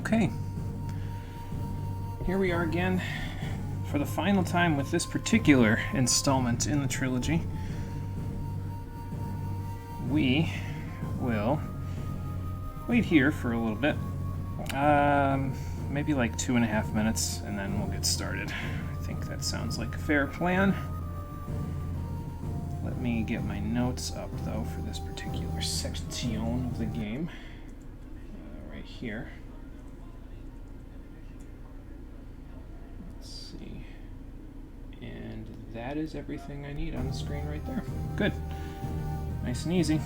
Okay. Here we are again for the final time with this particular installment in the trilogy. We will wait here for a little bit. Maybe like 2.5 minutes, and then we'll get started. I think that sounds like a fair plan. Let me get my notes up, though, for this particular section of the game. Right here. Let's see. And that is everything I need on the screen right there. Good. Nice and easy.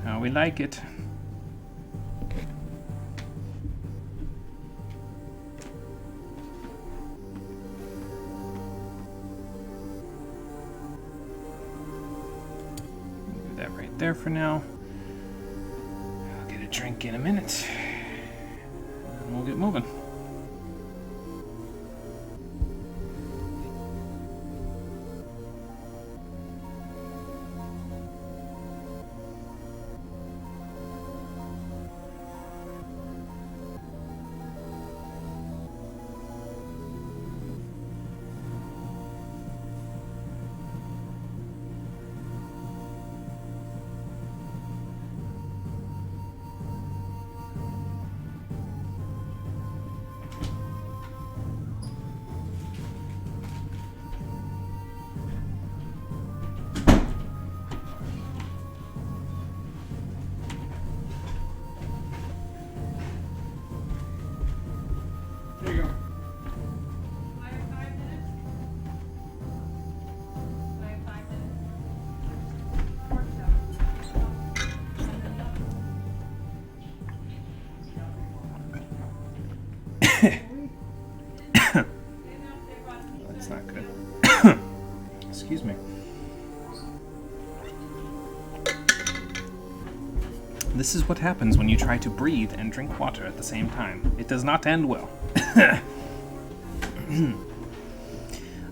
How we like it. Do that right there for now. I'll get a drink in a minute. And we'll get moving. There you go. I have 5 minutes. I have 5 minutes. Or That's not good. Excuse me. This is what happens when you try to breathe and drink water at the same time. It does not end well.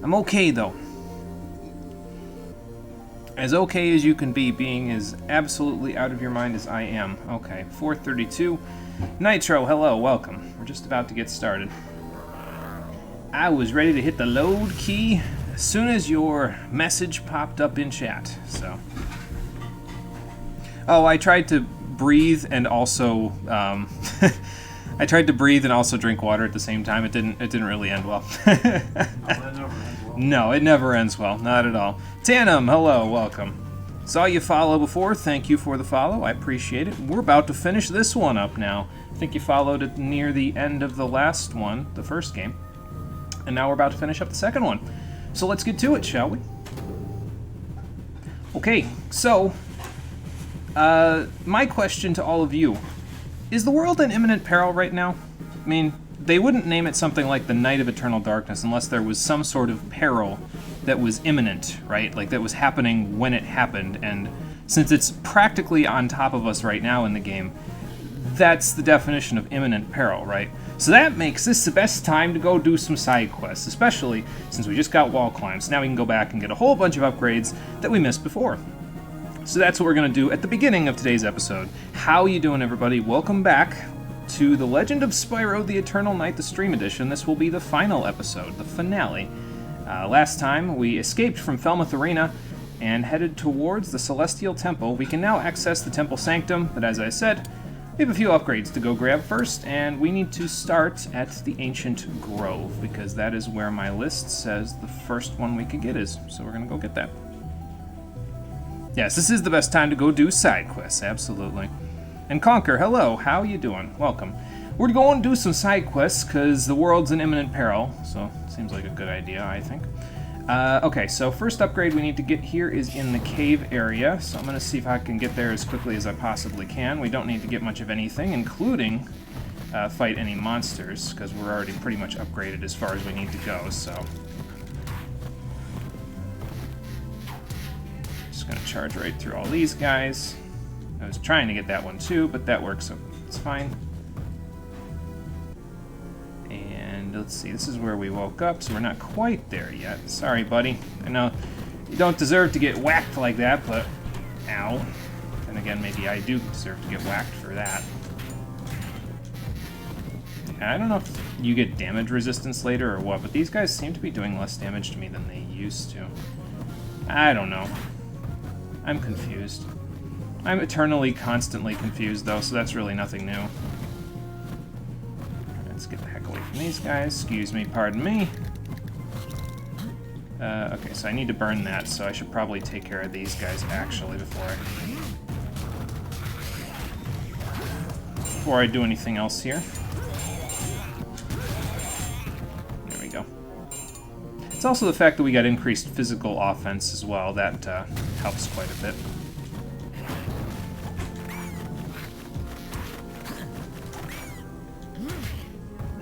I'm okay, though. As okay as you can be, being as absolutely out of your mind as I am. Okay, 4:32. Nitro, hello, welcome. We're just about to get started. I was ready to hit the load key as soon as your message popped up in chat, so. Oh, I tried to breathe and also, I tried to breathe and also drink water at the same time. It didn't really end well. No, it never ends well, not at all. Tanum, hello, welcome. Saw you follow before, thank you for the follow, I appreciate it. We're about to finish this one up now. I think you followed it near the end of the last one, the first game. And now we're about to finish up the second one. So let's get to it, shall we? Okay, so, my question to all of you, is the world in imminent peril right now? I mean, they wouldn't name it something like the Night of Eternal Darkness unless there was some sort of peril that was imminent, right? Like that was happening when it happened, and since it's practically on top of us right now in the game, that's the definition of imminent peril, right? So that makes this the best time to go do some side quests, especially since we just got wall climbs. Now we can go back and get a whole bunch of upgrades that we missed before. So that's what we're going to do at the beginning of today's episode. How you doing, everybody? Welcome back to The Legend of Spyro the Eternal Night, the Stream Edition. This will be the final episode, the finale. Last time, we escaped from Falmouth Arena and headed towards the Celestial Temple. We can now access the Temple Sanctum, but as I said, we have a few upgrades to go grab first, and we need to start at the Ancient Grove, because that is where my list says the first one we could get is. So we're going to go get that. Yes, this is the best time to go do side quests, absolutely. And Conquer, hello, how you doing? Welcome. We're going to do some side quests, because the world's in imminent peril, so seems like a good idea, I think. Okay, so first upgrade we need to get here is in the cave area, so I'm going to see if I can get there as quickly as I possibly can. We don't need to get much of anything, including fight any monsters, because we're already pretty much upgraded as far as we need to go, so. Just going to charge right through all these guys. I was trying to get that one too, but that works, so it's fine. And let's see, this is where we woke up, so we're not quite there yet. Sorry, buddy. I know you don't deserve to get whacked like that, but ow. And again, maybe I do deserve to get whacked for that. I don't know if you get damage resistance later or what, but these guys seem to be doing less damage to me than they used to. I don't know. I'm confused. I'm eternally, constantly confused, though, so that's really nothing new. Let's get the heck away from these guys. Excuse me, pardon me. Okay, so I need to burn that, so I should probably take care of these guys, actually, before I do anything else here. There we go. It's also the fact that we got increased physical offense as well. That helps quite a bit.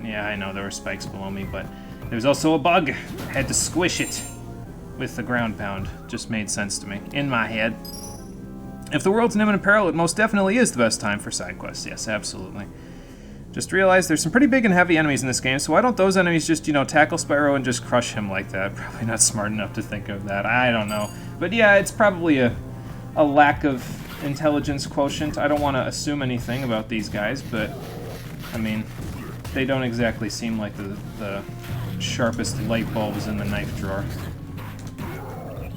Yeah, I know there were spikes below me, but there's also a bug. I had to squish it with the ground pound. Just made sense to me, in my head. If the world's in imminent peril, it most definitely is the best time for side quests. Yes, absolutely. Just realized there's some pretty big and heavy enemies in this game, so why don't those enemies just, you know, tackle Spyro and just crush him like that? Probably not smart enough to think of that. I don't know. But yeah, it's probably a lack of intelligence quotient. I don't want to assume anything about these guys, but, I mean, they don't exactly seem like the sharpest light bulbs in the knife drawer,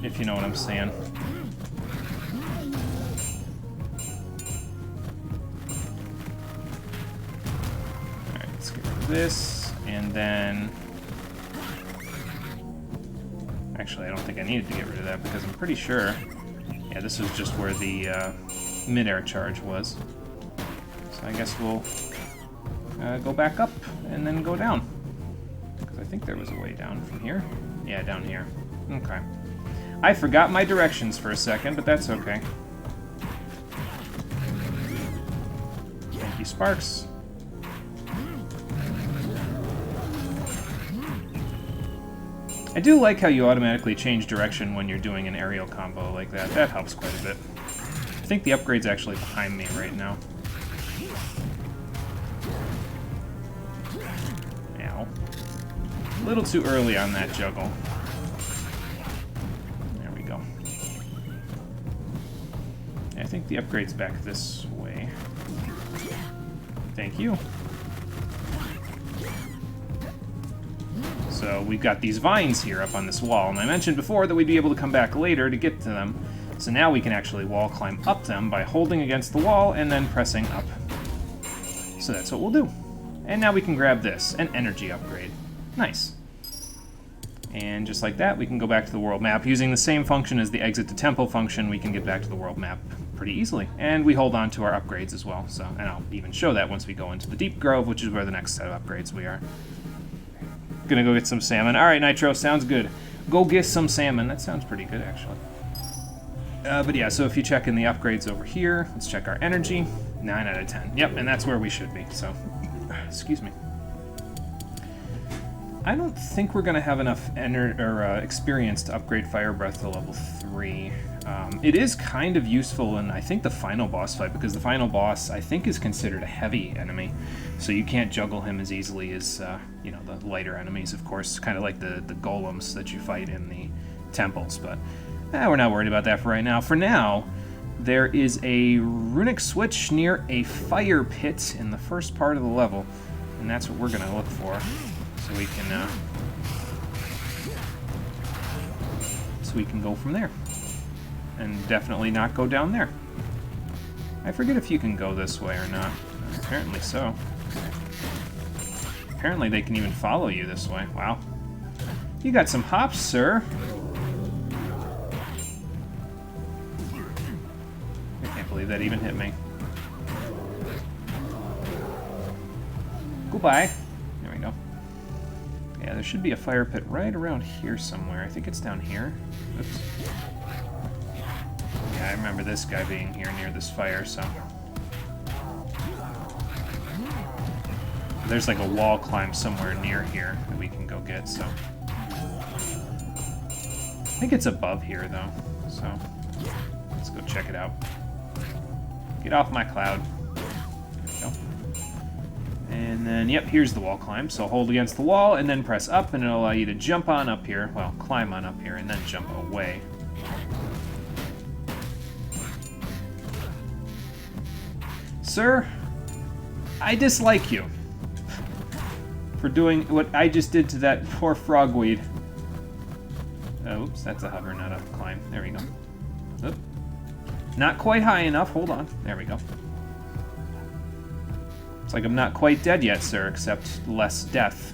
if you know what I'm saying. Alright, let's get rid of this, and then... Actually, I don't think I needed to get rid of that, because I'm pretty sure... Yeah, this was just where the mid-air charge was. So I guess we'll go back up, and then go down. Because I think there was a way down from here. Yeah, down here. Okay. I forgot my directions for a second, but that's okay. Thank you, Sparks. I do like how you automatically change direction when you're doing an aerial combo like that. That helps quite a bit. I think the upgrade's actually behind me right now. Ow. A little too early on that juggle. There we go. I think the upgrade's back this way. Thank you. So we've got these vines here up on this wall, and I mentioned before that we'd be able to come back later to get to them. So now we can actually wall climb up them by holding against the wall and then pressing up. So that's what we'll do. And now we can grab this, an energy upgrade. Nice. And just like that, we can go back to the world map. Using the same function as the exit to temple function, we can get back to the world map pretty easily. And we hold on to our upgrades as well. So, and I'll even show that once we go into the Deep Grove, which is where the next set of upgrades we are. Gonna go get some salmon. Alright, Nitro, sounds good. Go get some salmon. That sounds pretty good, actually. But yeah, so if you check in the upgrades over here, let's check our energy. 9 out of 10. Yep, and that's where we should be, so... Excuse me. I don't think we're gonna have enough experience to upgrade Fire Breath to level 3. It is kind of useful in, I think, the final boss fight, because the final boss, I think, is considered a heavy enemy. So you can't juggle him as easily as, you know, the lighter enemies, of course. Kind of like the golems that you fight in the temples, but we're not worried about that for right now. For now, there is a runic switch near a fire pit in the first part of the level, and that's what we're going to look for. So we can go from there. And definitely not go down there. I forget if you can go this way or not. Apparently so. Apparently they can even follow you this way. Wow. You got some hops, sir. I can't believe that even hit me. Goodbye. There we go. Yeah, there should be a fire pit right around here somewhere. I think it's down here. Oops. Yeah, I remember this guy being here near this fire, so... There's like a wall climb somewhere near here that we can go get, so... I think it's above here, though, so... Let's go check it out. Get off my cloud. There we go. And then, yep, here's the wall climb. So hold against the wall, and then press up, and it'll allow you to jump on up here. Well, climb on up here, and then jump away. Sir, I dislike you. for doing what I just did to that poor frogweed. Oops, that's a hover, not a climb. There we go. Oop. Not quite high enough. Hold on. There we go. It's like I'm not quite dead yet, sir, except less death.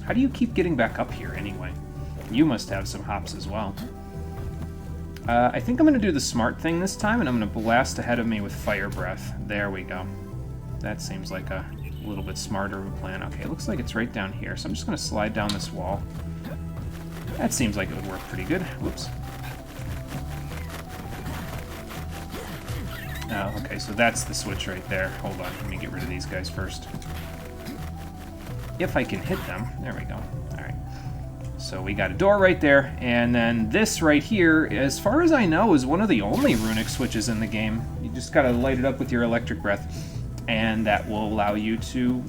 How do you keep getting back up here, anyway? You must have some hops as well. I think I'm going to do the smart thing this time, and I'm going to blast ahead of me with fire breath. There we go. That seems like a little bit smarter of a plan. Okay, it looks like it's right down here, so I'm just going to slide down this wall. That seems like it would work pretty good. Whoops. Oh, okay, so that's the switch right there. Hold on, let me get rid of these guys first. If I can hit them. There we go. Alright. So we got a door right there, and then this right here, as far as I know, is one of the only runic switches in the game. You just gotta light it up with your electric breath, and that will allow you to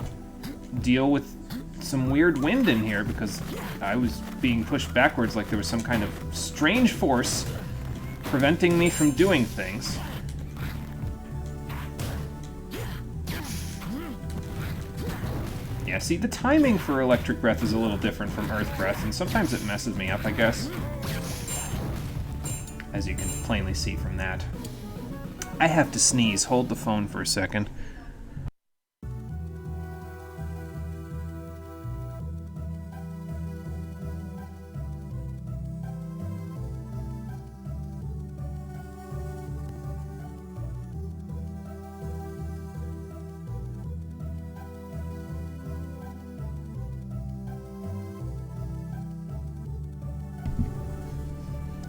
deal with some weird wind in here, because I was being pushed backwards like there was some kind of strange force preventing me from doing things. Yeah, see, the timing for electric breath is a little different from earth breath, and sometimes it messes me up, I guess. As you can plainly see from that. I have to sneeze. Hold the phone for a second.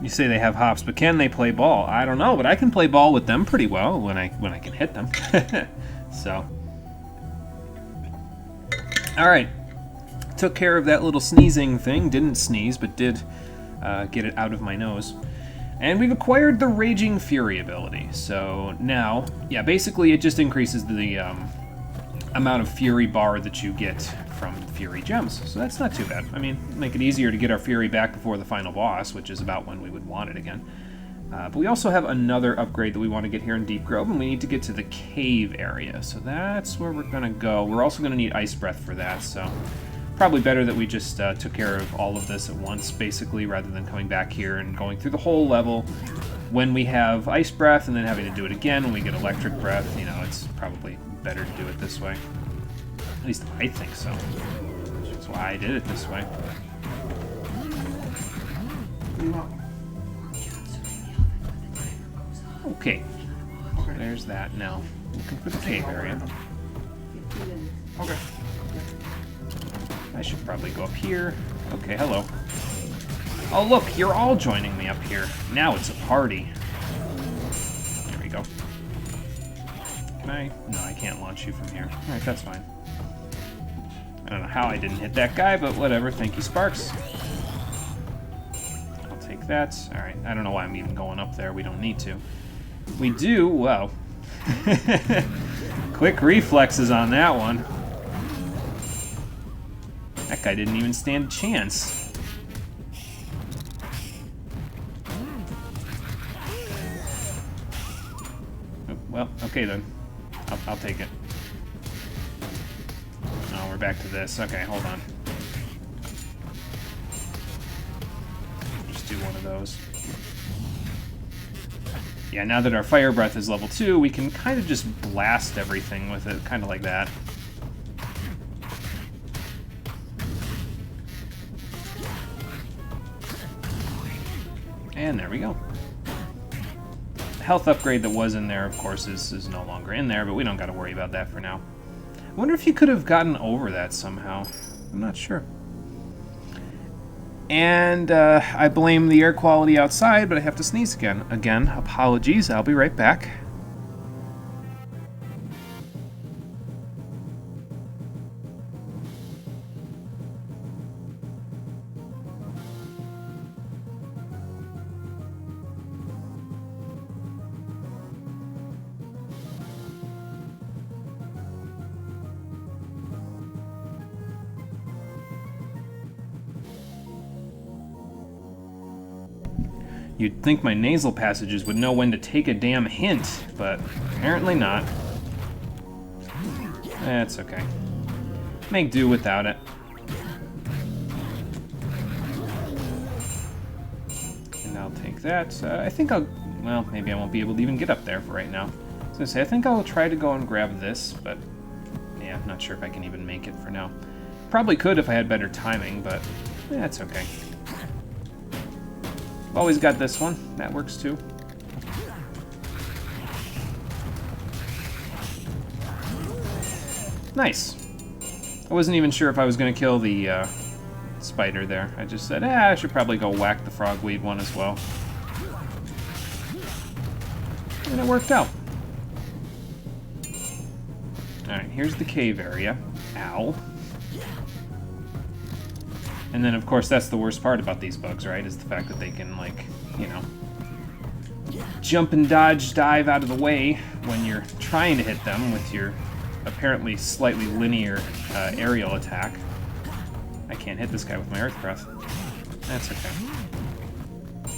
You say they have hops, but can they play ball? I don't know, but I can play ball with them pretty well when I can hit them. So, all right, took care of that little sneezing thing. Didn't sneeze, but did get it out of my nose. And we've acquired the Raging Fury ability. So now, yeah, basically it just increases the amount of Fury bar that you get from Fury gems. So that's not too bad. I mean, make it easier to get our Fury back before the final boss, which is about when we would want it again. But we also have another upgrade that we want to get here in Deep Grove, and we need to get to the cave area. So that's where we're going to go. We're also going to need Ice Breath for that, so probably better that we just took care of all of this at once, basically, rather than coming back here and going through the whole level when we have Ice Breath and then having to do it again when we get Electric Breath. You know, it's probably better to do it this way. At least I think so. That's why I did it this way. Okay. So there's that. Now, looking for the cave area. Okay. I should probably go up here. Okay, hello. Oh, look, you're all joining me up here. Now it's a party. There we go. Can I? No, I can't launch you from here. Alright, that's fine. I don't know how I didn't hit that guy, but whatever. Thank you, Sparks. I'll take that. Alright, I don't know why I'm even going up there. We don't need to. We do, well. Quick reflexes on that one. That guy didn't even stand a chance. Oh, well, okay then. I'll take it. Oh, we're back to this. Okay, hold on. Just do one of those. Yeah, now that our Fire Breath is level 2, we can kind of just blast everything with it, kind of like that. And there we go. The health upgrade that was in there, of course, is no longer in there, but we don't got to worry about that for now. I wonder if you could have gotten over that somehow. I'm not sure. And I blame the air quality outside, but I have to sneeze again. Again, apologies. I'll be right back. You'd think my nasal passages would know when to take a damn hint, but apparently not. That's okay. Make do without it. And I'll take that. I think I'll... Well, maybe I won't be able to even get up there for right now. I was gonna say, I think I'll try to go and grab this, but... Yeah, I'm not sure if I can even make it for now. Probably could if I had better timing, but... That's okay. Always got this one. That works too. Nice. I wasn't even sure if I was going to kill the spider there. I just said, I should probably go whack the frogweed one as well. And it worked out. Alright, here's the cave area. Ow. And then, of course, that's the worst part about these bugs, right? Is the fact that they can, like, you know, jump and dodge, dive out of the way when you're trying to hit them with your apparently slightly linear aerial attack. I can't hit this guy with my Earth Breath. That's okay.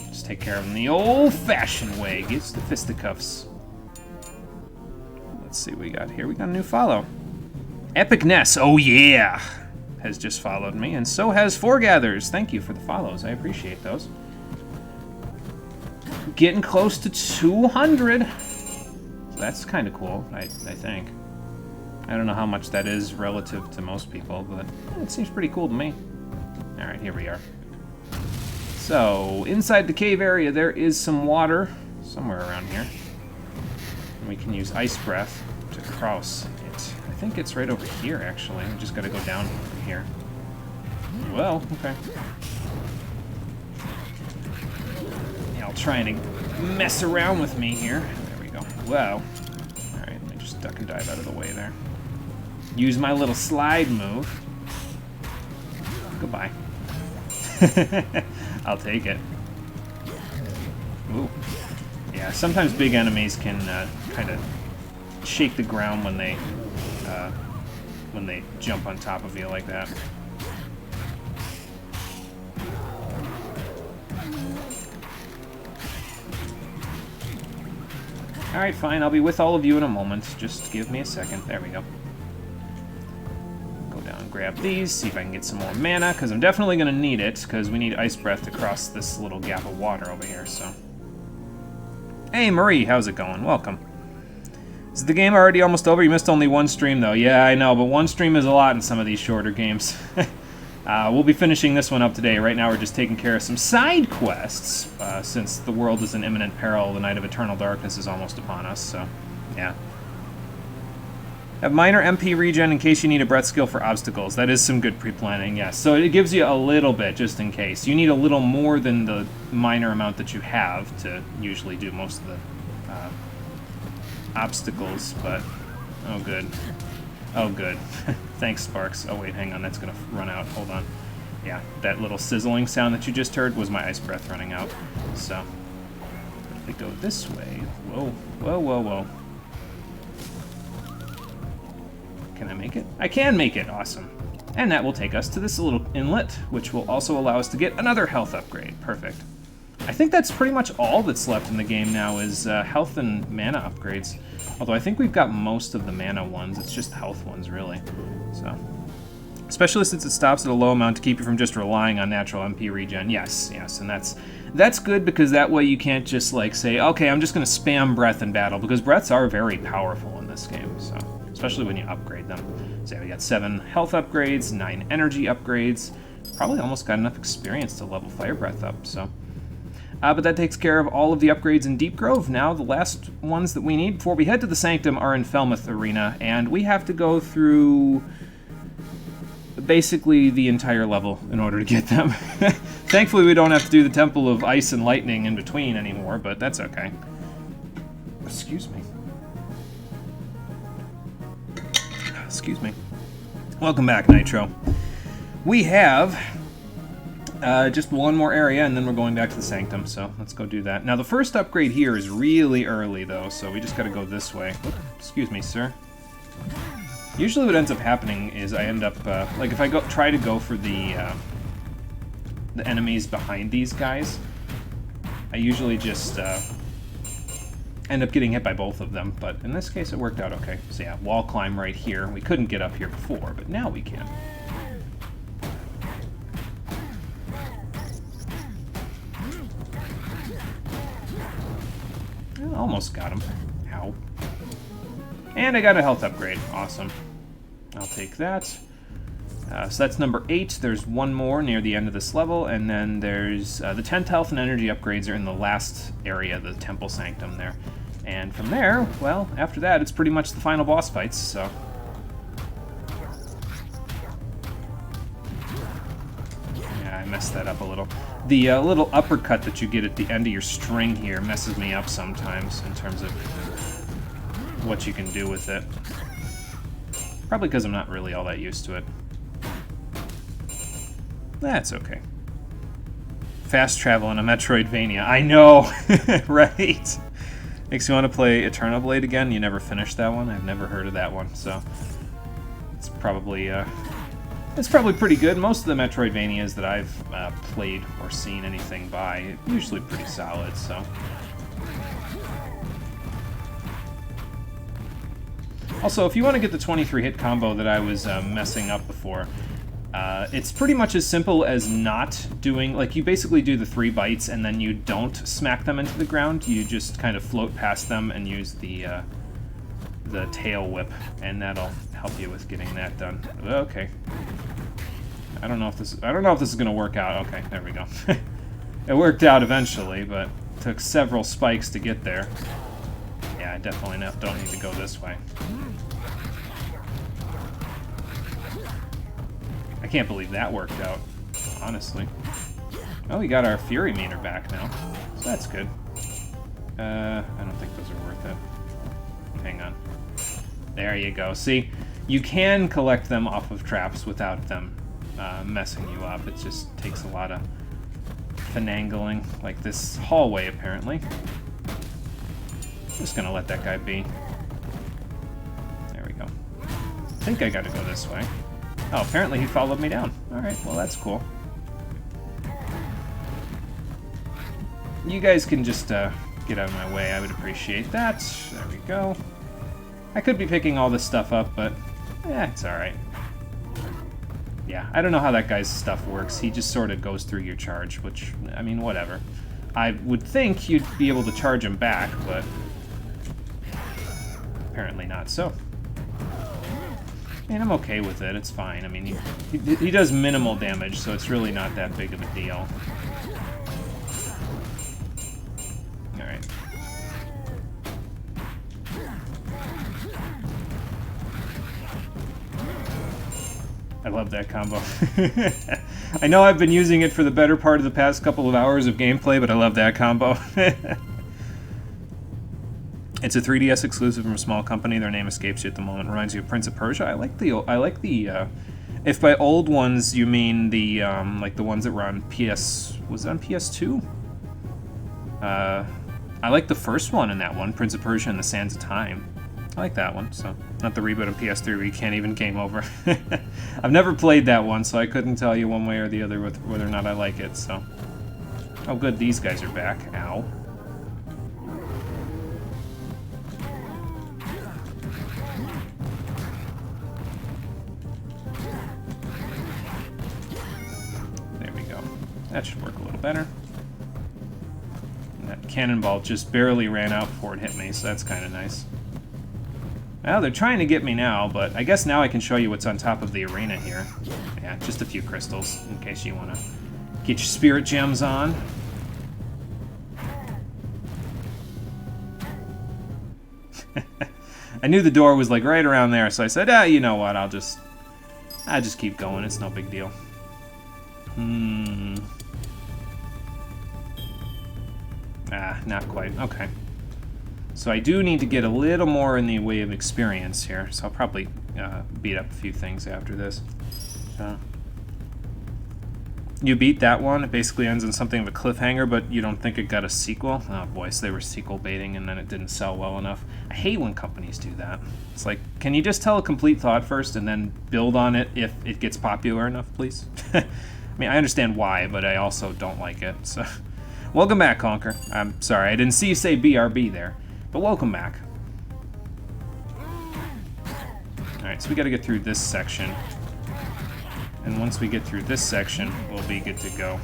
Just take care of him the old-fashioned way. Gives the fisticuffs. Let's see what we got here. We got a new follow. Epic Ness, oh yeah! Has just followed me, and so has Foregathers. Thank you for the follows. I appreciate those. Getting close to 200. That's kind of cool, I think. I don't know how much that is relative to most people, but it seems pretty cool to me. Alright, here we are. So, inside the cave area, there is some water somewhere around here. And we can use Ice Breath to cross it. I think it's right over here, actually. We just gotta go down from here. Well, okay. Y'all trying to mess around with me here. There we go. Well. Alright, let me just duck and dive out of the way there. Use my little slide move. Goodbye. I'll take it. Ooh. Yeah, sometimes big enemies can kind of shake the ground when they jump on top of you like that. Alright, fine. I'll be with all of you in a moment. Just give me a second. There we go. Go down and grab these, see if I can get some more mana, because I'm definitely going to need it, because we need Ice Breath to cross this little gap of water over here, so... Hey, Marie, how's it going? Welcome. Is the game already almost over? You missed only one stream, though. Yeah, I know, but one stream is a lot in some of these shorter games. We'll be finishing this one up today. Right now we're just taking care of some side quests, since the world is in imminent peril. The night of eternal darkness is almost upon us, so, yeah. Have minor MP regen in case you need a breath skill for obstacles. That is some good pre-planning, yes. So it gives you a little bit, just in case. You need a little more than the minor amount that you have to usually do most of the obstacles, but... Oh, good. Oh, good. Thanks, Sparks. Oh, wait, hang on. That's going to run out. Hold on. Yeah, that little sizzling sound that you just heard was my Ice Breath running out. So, if we go this way... Whoa, whoa, whoa, whoa. Can I make it? I can make it! Awesome. And that will take us to this little inlet, which will also allow us to get another health upgrade. Perfect. I think that's pretty much all that's left in the game now is health and mana upgrades. Although I think we've got most of the mana ones. It's just health ones, really. So, especially since it stops at a low amount to keep you from just relying on natural MP regen. Yes, yes, and that's good because that way you can't just like say, okay, I'm just going to spam breath in battle, because breaths are very powerful in this game. So, especially when you upgrade them. So yeah, we got 7 health upgrades, 9 energy upgrades. Probably almost got enough experience to level Fire Breath up. So. But that takes care of all of the upgrades in Deep Grove. Now, the last ones that we need before we head to the Sanctum are in Felmouth Arena, and we have to go through basically the entire level in order to get them. Thankfully, we don't have to do the Temple of Ice and Lightning in between anymore, but that's okay. Excuse me. Excuse me. Welcome back, Nitro. We have... just one more area, and then we're going back to the Sanctum, so let's go do that. Now, the first upgrade here is really early, though, so we just gotta go this way. Oop, excuse me, sir. Usually what ends up happening is I end up, like, if I try to go for the enemies behind these guys, I usually just, end up getting hit by both of them, but in this case it worked out okay. So yeah, wall climb right here. We couldn't get up here before, but now we can. Almost got him. Ow. And I got a health upgrade. Awesome. I'll take that. So that's number 8. There's one more near the end of this level, and then there's the 10th health and energy upgrades are in the last area, the Temple Sanctum there. And from there, well, after that, it's pretty much the final boss fights, so... Yeah, I messed that up a little. The little uppercut that you get at the end of your string here messes me up sometimes in terms of what you can do with it. Probably because I'm not really all that used to it. That's okay. Fast travel in a Metroidvania. I know, right? Makes you want to play Eternal Blade again. You never finished that one. I've never heard of that one, so it's probably pretty good. Most of the Metroidvanias that I've played or seen anything by, usually pretty solid. So. Also, if you want to get the 23-hit combo that I was messing up before, it's pretty much as simple as not doing, like, you basically do the 3 bites and then you don't smack them into the ground. You just kind of float past them and use the tail whip, and that'll help you with getting that done. Okay. I don't know if this is gonna work out. Okay, there we go. It worked out eventually, but it took several spikes to get there. Yeah, I definitely don't need to go this way. I can't believe that worked out, honestly. Oh, we got our Fury meter back now, so that's good. I don't think those are worth it. Hang on. There you go. See, you can collect them off of traps without them messing you up. It just takes a lot of finagling, like this hallway, apparently. Just gonna let that guy be. There we go. I think I gotta go this way. Oh, apparently he followed me down. Alright, well that's cool. You guys can just get out of my way. I would appreciate that. There we go. I could be picking all this stuff up, but it's alright. Yeah, I don't know how that guy's stuff works. He just sort of goes through your charge, which, I mean, whatever. I would think you'd be able to charge him back, but apparently not so. I mean, I'm okay with it. It's fine. I mean, he does minimal damage, so it's really not that big of a deal. Alright. I love that combo. I know I've been using it for the better part of the past couple of hours of gameplay, but I love that combo. It's a 3DS exclusive from a small company. Their name escapes you at the moment. Reminds you of Prince of Persia. I like the. If by old ones you mean the like the ones that were on PS. Was it on PS2? I like the first one in that one, Prince of Persia and the Sands of Time. I like that one. So not the reboot on PS3 where you can't even game over. I've never played that one, so I couldn't tell you one way or the other with whether or not I like it. So. Oh, good. These guys are back. Ow. That should work a little better. And that cannonball just barely ran out before it hit me, so that's kind of nice. Well, they're trying to get me now, but I guess now I can show you what's on top of the arena here. Yeah, just a few crystals, in case you want to get your spirit gems on. I knew the door was like right around there, so I said, you know what, I'll just keep going, it's no big deal. Not quite. Okay. So I do need to get a little more in the way of experience here, so I'll probably beat up a few things after this. You beat that one, it basically ends in something of a cliffhanger, but you don't think it got a sequel? Oh boy, so they were sequel baiting and then it didn't sell well enough. I hate when companies do that. It's like, can you just tell a complete thought first and then build on it if it gets popular enough, please? I mean, I understand why, but I also don't like it, so... Welcome back, Conker. I'm sorry, I didn't see you say BRB there. But welcome back. Alright, so we gotta get through this section. And once we get through this section, we'll be good to go.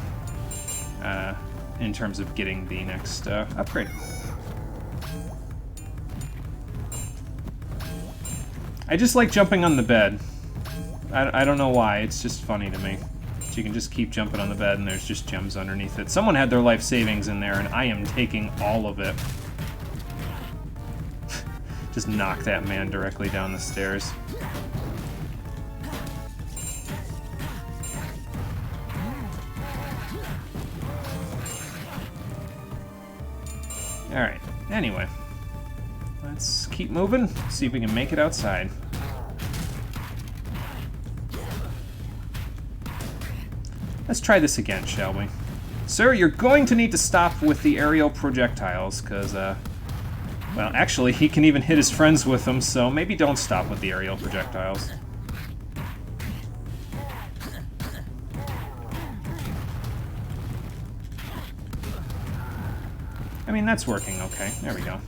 In terms of getting the next upgrade. I just like jumping on the bed. I don't know why, it's just funny to me. So you can just keep jumping on the bed and there's just gems underneath it. Someone had their life savings in there and I am taking all of it. Just knock that man directly down the stairs. Alright, anyway. Let's keep moving, see if we can make it outside. Let's try this again, shall we? Sir, you're going to need to stop with the aerial projectiles, because, well, actually, he can even hit his friends with them, so maybe don't stop with the aerial projectiles. I mean, that's working okay. There we go.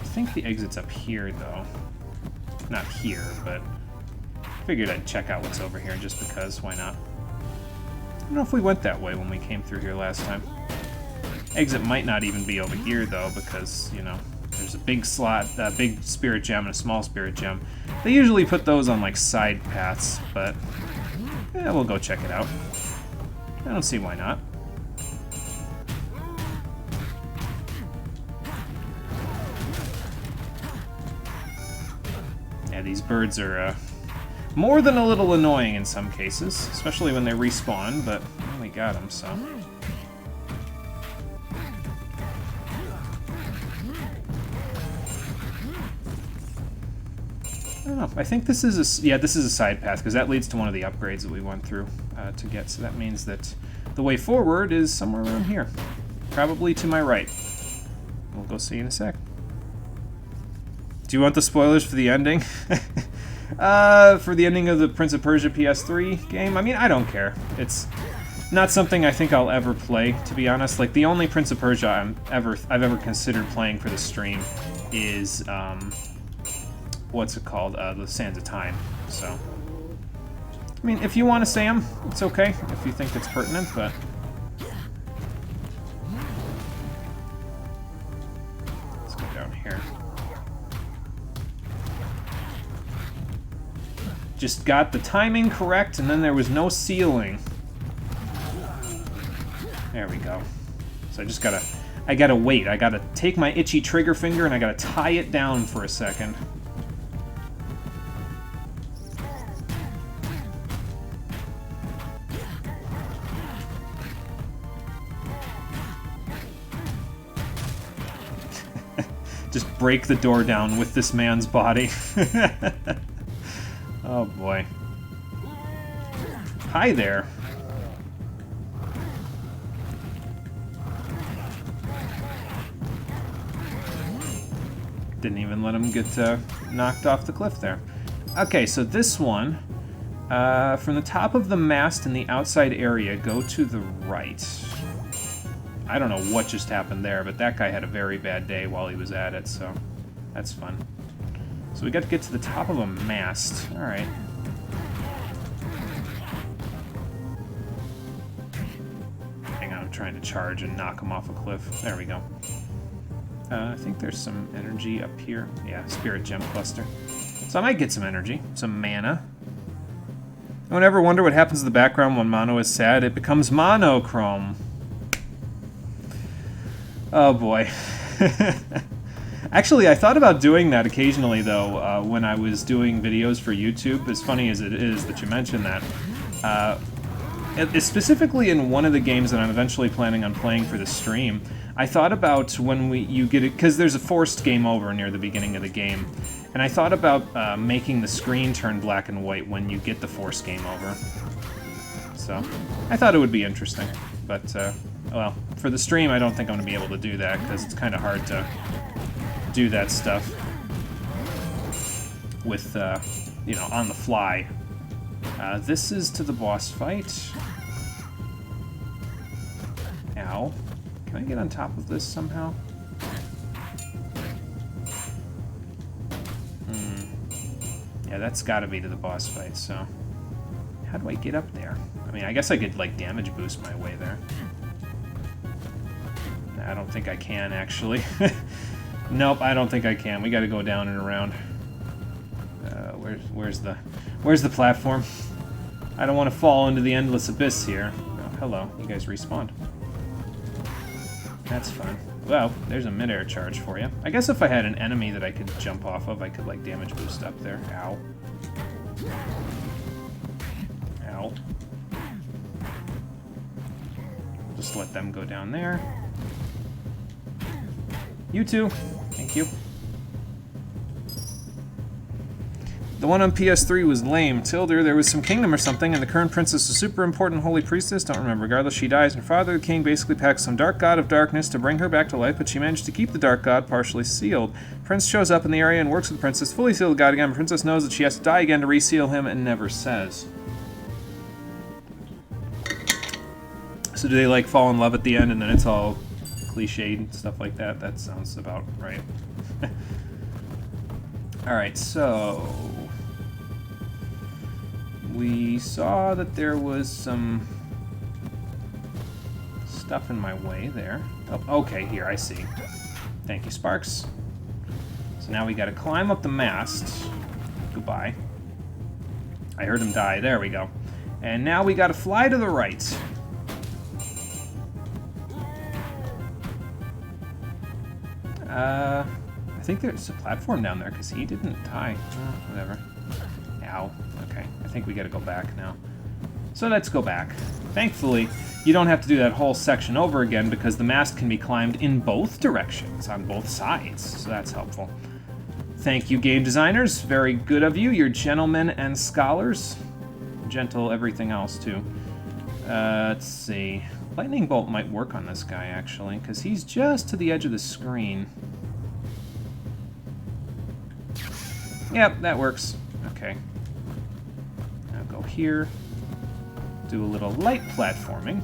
I think the exit's up here, though. Not here, but figured I'd check out what's over here just because, why not? I don't know if we went that way when we came through here last time. Exit might not even be over here, though, because, you know, there's a big slot, a big spirit gem and a small spirit gem. They usually put those on, like, side paths, but yeah, we'll go check it out. I don't see why not. Yeah, these birds are more than a little annoying in some cases, especially when they respawn, but we got them, so. I don't know. I think this is a, yeah, this is a side path, because that leads to one of the upgrades that we went through to get, so that means that the way forward is somewhere around here. Probably to my right. We'll go see in a sec. Do you want the spoilers for the ending? For the ending of the Prince of Persia PS3 game? I mean, I don't care. It's not something I think I'll ever play, to be honest. Like, the only Prince of Persia I've ever considered playing for the stream is, what's it called? The Sands of Time. So, I mean, if you want to say them, it's okay, if you think it's pertinent, but... Let's go down here. Just got the timing correct, and then there was no ceiling. There we go. So I gotta wait. I gotta take my itchy trigger finger and I gotta tie it down for a second. Just break the door down with this man's body. Oh boy. Hi there. Didn't even let him get knocked off the cliff there. Okay, so this one, from the top of the mast in the outside area, go to the right. I don't know what just happened there, but that guy had a very bad day while he was at it, so that's fun. So we got to get to the top of a mast. All right. Hang on, I'm trying to charge and knock him off a cliff. There we go. I think there's some energy up here. Yeah, Spirit Gem Cluster. So I might get some energy, some mana. Don't ever wonder what happens to the background when mono is sad. It becomes monochrome. Oh boy. Actually, I thought about doing that occasionally, though, when I was doing videos for YouTube. As funny as it is that you mentioned that. Specifically in one of the games that I'm eventually planning on playing for the stream, I thought about when you get it, because there's a forced game over near the beginning of the game, and I thought about making the screen turn black and white when you get the forced game over. So, I thought it would be interesting, but, well, for the stream I don't think I'm going to be able to do that, because it's kind of hard to do that stuff with, you know, on the fly. This is to the boss fight. well. Can I get on top of this somehow? Yeah, that's got to be to the boss fight, so... How do I get up there? I mean, I guess I could, like, damage boost my way there. I don't think I can, actually. Nope, I don't think I can. We gotta go down and around. Where's the platform? I don't want to fall into the endless abyss here. Oh, hello, you guys respawned. That's fun. Well, there's a mid-air charge for you. I guess if I had an enemy that I could jump off of, I could, like, damage boost up there. Ow. Ow. Just let them go down there. You too. Thank you. The one on PS3 was lame. Tilder, there was some kingdom or something, and the current princess is a super important holy priestess. Don't remember. Regardless, she dies, and her father, the king, basically packs some dark god of darkness to bring her back to life, but she managed to keep the dark god partially sealed. Prince shows up in the area and works with the princess, fully sealed the god again. Princess knows that she has to die again to reseal him and never says. So do they, like, fall in love at the end, and then it's all cliched and stuff like that? That sounds about right. Alright, so... we saw that there was some stuff in my way there. Oh, okay, here, I see. Thank you, Sparks. So now we gotta climb up the mast. Goodbye. I heard him die. There we go. And now we gotta fly to the right. I think there's a platform down there, because he didn't die. Whatever. Ow. Okay, I think we gotta go back now. So let's go back. Thankfully, you don't have to do that whole section over again, because the mast can be climbed in both directions, on both sides, so that's helpful. Thank you, game designers. Very good of you. You're gentlemen and scholars. Gentle everything else, too. Let's see. Lightning bolt might work on this guy, actually, because he's just to the edge of the screen. Yep, that works. Okay. Now go here. Do a little light platforming.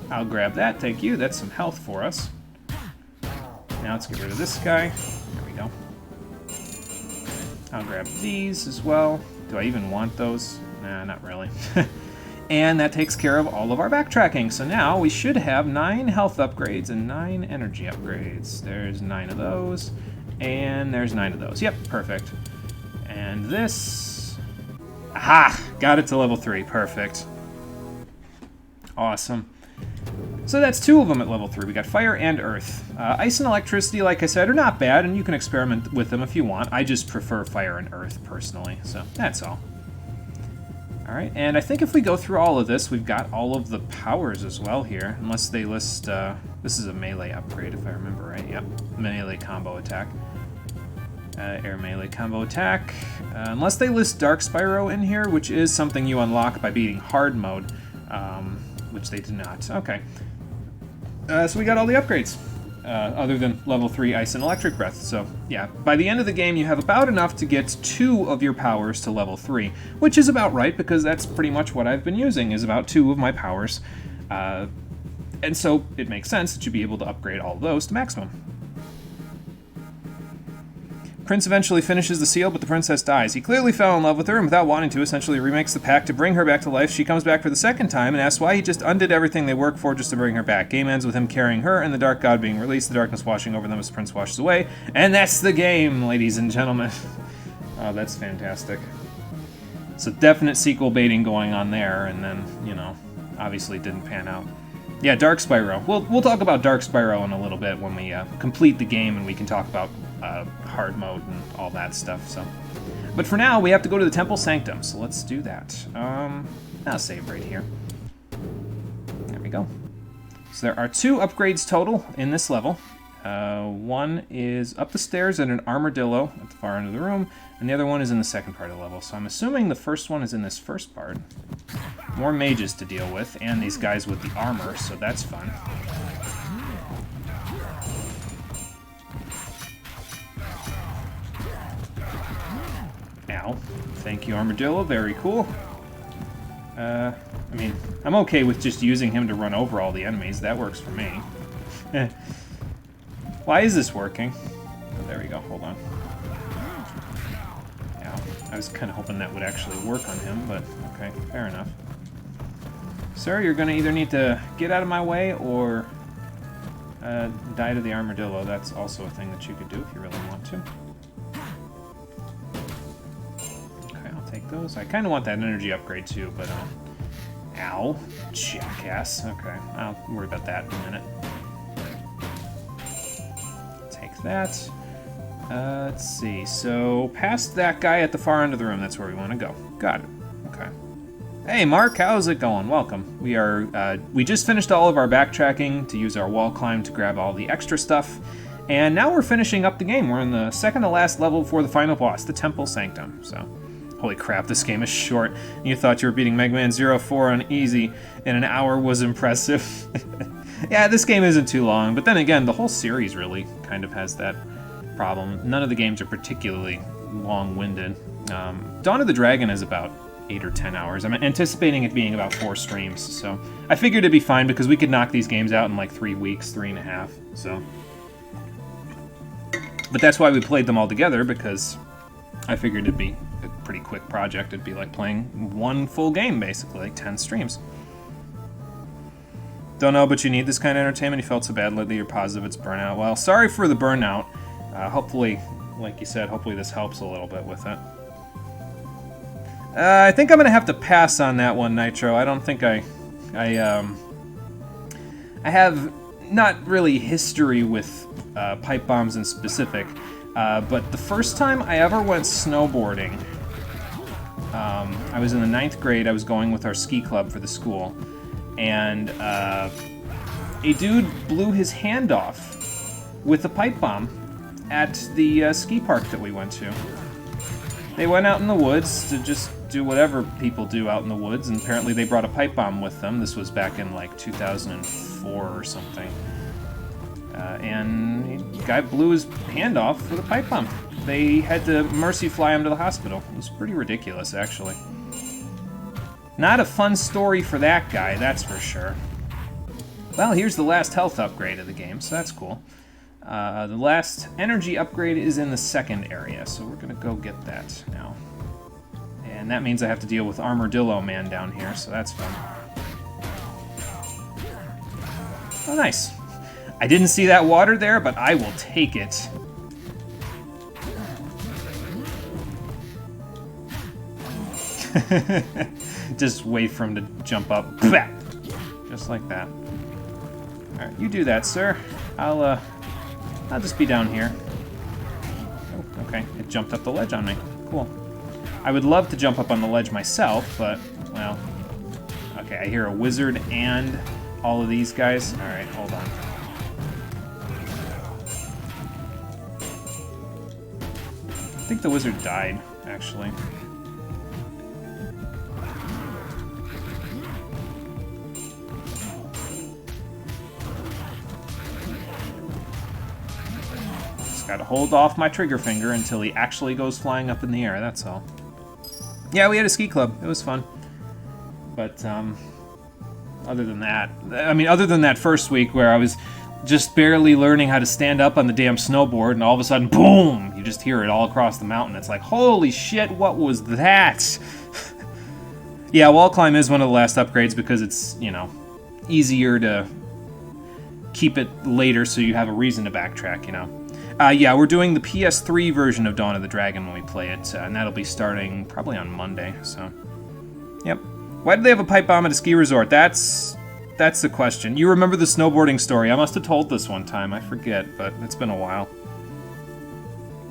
I'll grab that, thank you. That's some health for us. Now let's get rid of this guy. There we go. I'll grab these as well. Do I even want those? Nah, not really. And that takes care of all of our backtracking. So now we should have 9 health upgrades and 9 energy upgrades. There's 9 of those, and there's 9 of those. Yep, perfect. And this... aha! Got it to level 3, perfect. Awesome. So that's 2 of them at level 3. We got fire and earth. Ice and electricity, like I said, are not bad, and you can experiment with them if you want. I just prefer fire and earth, personally, so that's all. Alright, and I think if we go through all of this, we've got all of the powers as well here, unless they list, this is a melee upgrade, if I remember right. Yep, melee combo attack. Air melee combo attack. Unless they list Dark Spyro in here, which is something you unlock by beating hard mode, which they did not. Okay. So we got all the upgrades, other than level 3 Ice and Electric Breath. So, yeah, by the end of the game, you have about enough to get 2 of your powers to level 3, which is about right, because that's pretty much what I've been using, is about 2 of my powers. And so it makes sense that you'd be able to upgrade all of those to maximum. Prince eventually finishes the seal, but the princess dies. He clearly fell in love with her, and without wanting to, essentially remakes the pact to bring her back to life. She comes back for the second time and asks why he just undid everything they worked for just to bring her back. Game ends with him carrying her and the dark god being released, the darkness washing over them as the prince washes away. And that's the game, ladies and gentlemen. Oh, that's fantastic. So definite sequel baiting going on there, and then, you know, obviously it didn't pan out. Yeah, Dark Spyro. We'll talk about Dark Spyro in a little bit when we complete the game, and we can talk about hard mode and all that stuff. So, but for now, we have to go to the Temple Sanctum, so let's do that. I'll save right here. There we go. So there are 2 upgrades total in this level. One is up the stairs at an armadillo at the far end of the room, and the other one is in the second part of the level. So I'm assuming the first one is in this first part. More mages to deal with, and these guys with the armor, so that's fun. Ow. Thank you, Armadillo. Very cool. I mean, I'm okay with just using him to run over all the enemies. That works for me. Why is this working? Oh, there we go. Hold on. Ow. I was kind of hoping that would actually work on him, but okay, fair enough. Sir, you're going to either need to get out of my way or die to the Armadillo. That's also a thing that you could do if you really want to. Take those. I kind of want that energy upgrade too, but ow, jackass. Okay, I'll worry about that in a minute. Take that. Let's see. So past that guy at the far end of the room. That's where we want to go. Got it. Okay. Hey, Mark. How's it going? Welcome. We just finished all of our backtracking to use our wall climb to grab all the extra stuff, and now we're finishing up the game. We're in the second to last level before the final boss, the Temple Sanctum. So. Holy crap, this game is short. You thought you were beating Mega Man 04 on easy, and an hour was impressive. Yeah, this game isn't too long, but then again, the whole series really kind of has that problem. None of the games are particularly long-winded. Dawn of the Dragon is about 8 or 10 hours. I'm anticipating it being about 4 streams, so I figured it'd be fine because we could knock these games out in like 3 weeks, 3.5, so. But that's why we played them all together, because I figured it'd be a pretty quick project. It'd be like playing one full game, basically, like 10 streams. Don't know, but you need this kind of entertainment. You felt so bad lately, you're positive it's burnout. Well, sorry for the burnout. Hopefully, like you said, hopefully this helps a little bit with it. I think I'm going to have to pass on that one, Nitro. I don't think I have not really history with pipe bombs in specific. But the first time I ever went snowboarding, I was in the 9th grade. I was going with our ski club for the school, and a dude blew his hand off with a pipe bomb at the ski park that we went to. They went out in the woods to just do whatever people do out in the woods, and apparently they brought a pipe bomb with them. This was back in like 2004 or something. And the guy blew his hand off with a pipe bomb. They had to mercy fly him to the hospital. It was pretty ridiculous, actually. Not a fun story for that guy, that's for sure. Well, here's the last health upgrade of the game, so that's cool. The last energy upgrade is in the second area, so we're going to go get that now. And that means I have to deal with Armadillo Man down here, so that's fun. Oh, nice. I didn't see that water there, but I will take it. Just wait for him to jump up. Just like that. Alright, you do that, sir. I'll just be down here. Oh, okay, it jumped up the ledge on me. Cool. I would love to jump up on the ledge myself, but, well... Okay, I hear a wizard and all of these guys. Alright, hold on. I think the wizard died, actually. Just gotta hold off my trigger finger until he actually goes flying up in the air, that's all. Yeah, we had a ski club. It was fun. But, other than that... I mean, other than that first week where I was just barely learning how to stand up on the damn snowboard, and all of a sudden, boom! You just hear it all across the mountain. It's like, holy shit, what was that? Yeah, wall climb is one of the last upgrades because it's, you know, easier to keep it later so you have a reason to backtrack, you know. Yeah, we're doing the PS3 version of Dawn of the Dragon when we play it, and that'll be starting probably on Monday, so... Yep. Why do they have a pipe bomb at a ski resort? That's the question. You remember the snowboarding story. I must have told this one time. I forget, but it's been a while.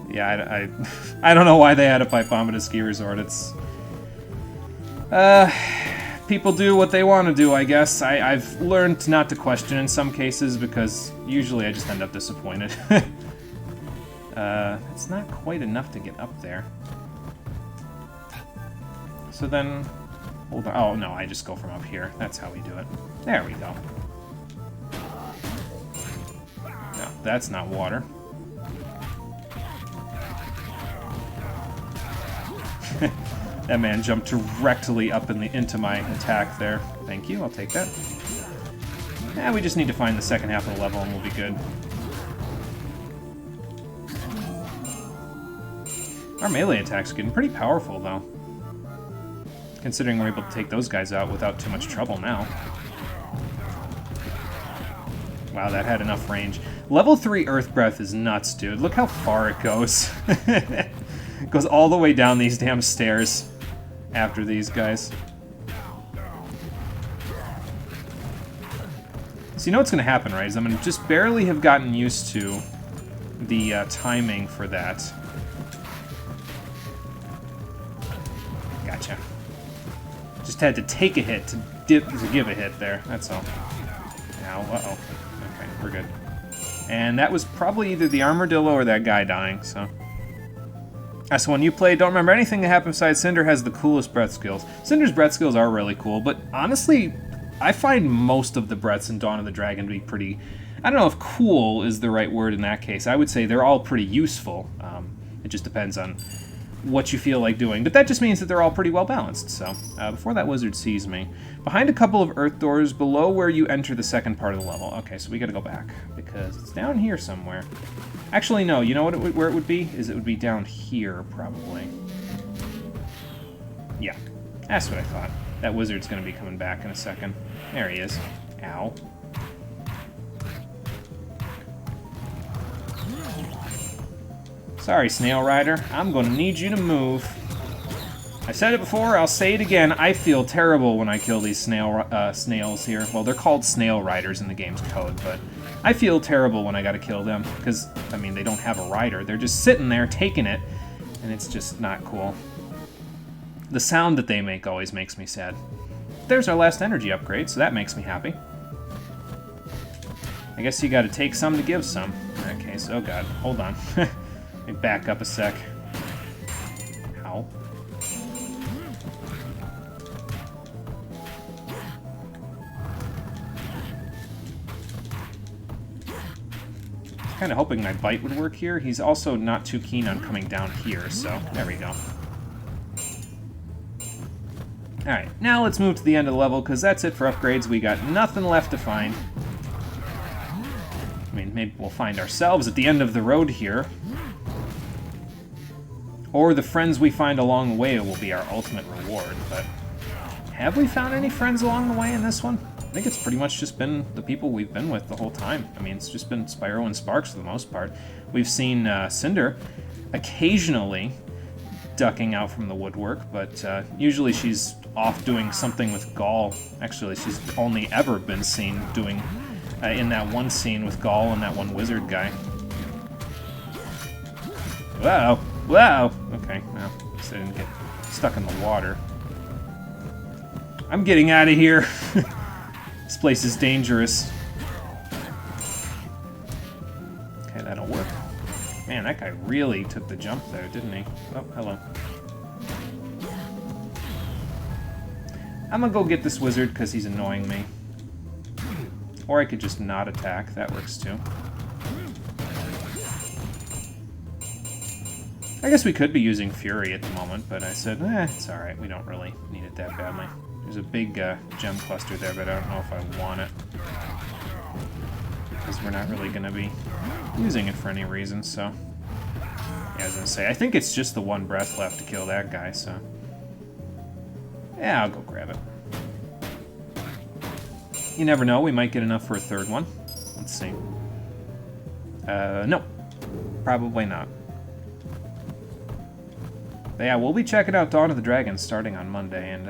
Yeah, I don't know why they had a pipe bomb at a ski resort. It's... people do what they want to do, I guess. I've learned not to question in some cases, because usually I just end up disappointed. It's not quite enough to get up there. So then... Hold on. Oh, no, I just go from up here. That's how we do it. There we go. No, that's not water. That man jumped directly up into my attack there. Thank you, I'll take that. We just need to find the second half of the level and we'll be good. Our melee attack's getting pretty powerful, though. Considering we're able to take those guys out without too much trouble now. Wow, that had enough range. Level 3 Earth Breath is nuts, dude. Look how far it goes. It goes all the way down these damn stairs after these guys. So you know what's going to happen, right? Is I'm going to just barely have gotten used to the timing for that. Gotcha. Just had to take a hit to give a hit there. That's all. Ow, uh-oh. Okay, we're good. And that was probably either the armadillo or that guy dying, so... That's the one you played. Don't remember anything that happened besides Cinder has the coolest breath skills. Cinder's breath skills are really cool, but honestly, I find most of the breaths in Dawn of the Dragon to be pretty... I don't know if cool is the right word in that case. I would say they're all pretty useful. It just depends on what you feel like doing. But that just means that they're all pretty well balanced. So, before that wizard sees me. Behind a couple of earth doors, below where you enter the second part of the level. Okay, so we gotta go back, because it's down here somewhere. Actually, no, you know what where it would be? It would be down here, probably. Yeah, that's what I thought. That wizard's gonna be coming back in a second. There he is. Ow. Sorry, Snail Rider. I'm gonna need you to move. I said it before, I'll say it again. I feel terrible when I kill these snails here. Well, they're called Snail Riders in the game's code, but I feel terrible when I gotta kill them, because, I mean, they don't have a rider. They're just sitting there, taking it, and it's just not cool. The sound that they make always makes me sad. There's our last energy upgrade, so that makes me happy. I guess you gotta take some to give some. In that case, oh god, hold on. Let me back up a sec. Ow. Kind of hoping my bite would work here. He's also not too keen on coming down here, so there we go. Alright, now let's move to the end of the level, because that's it for upgrades. We got nothing left to find. I mean, maybe we'll find ourselves at the end of the road here. Or the friends we find along the way will be our ultimate reward, but... Have we found any friends along the way in this one? I think it's pretty much just been the people we've been with the whole time. I mean, it's just been Spyro and Sparks for the most part. We've seen Cinder occasionally ducking out from the woodwork, but usually she's off doing something with Gaul. Actually, she's only ever been seen doing in that one scene with Gaul and that one wizard guy. Wow, wow. Okay, well, at least I didn't get stuck in the water. I'm getting out of here. This place is dangerous. Okay, that'll work. Man, that guy really took the jump there, didn't he? Oh, hello. I'm gonna go get this wizard because he's annoying me. Or I could just not attack. That works too. I guess we could be using Fury at the moment, but I said, it's alright. We don't really need it that badly. There's a big gem cluster there, but I don't know if I want it. Because we're not really going to be using it for any reason, so... Yeah, I was going to say, I think it's just the one breath left to kill that guy, so... Yeah, I'll go grab it. You never know, we might get enough for a third one. Let's see. No. Probably not. But yeah, we'll be checking out Dawn of the Dragon starting on Monday, and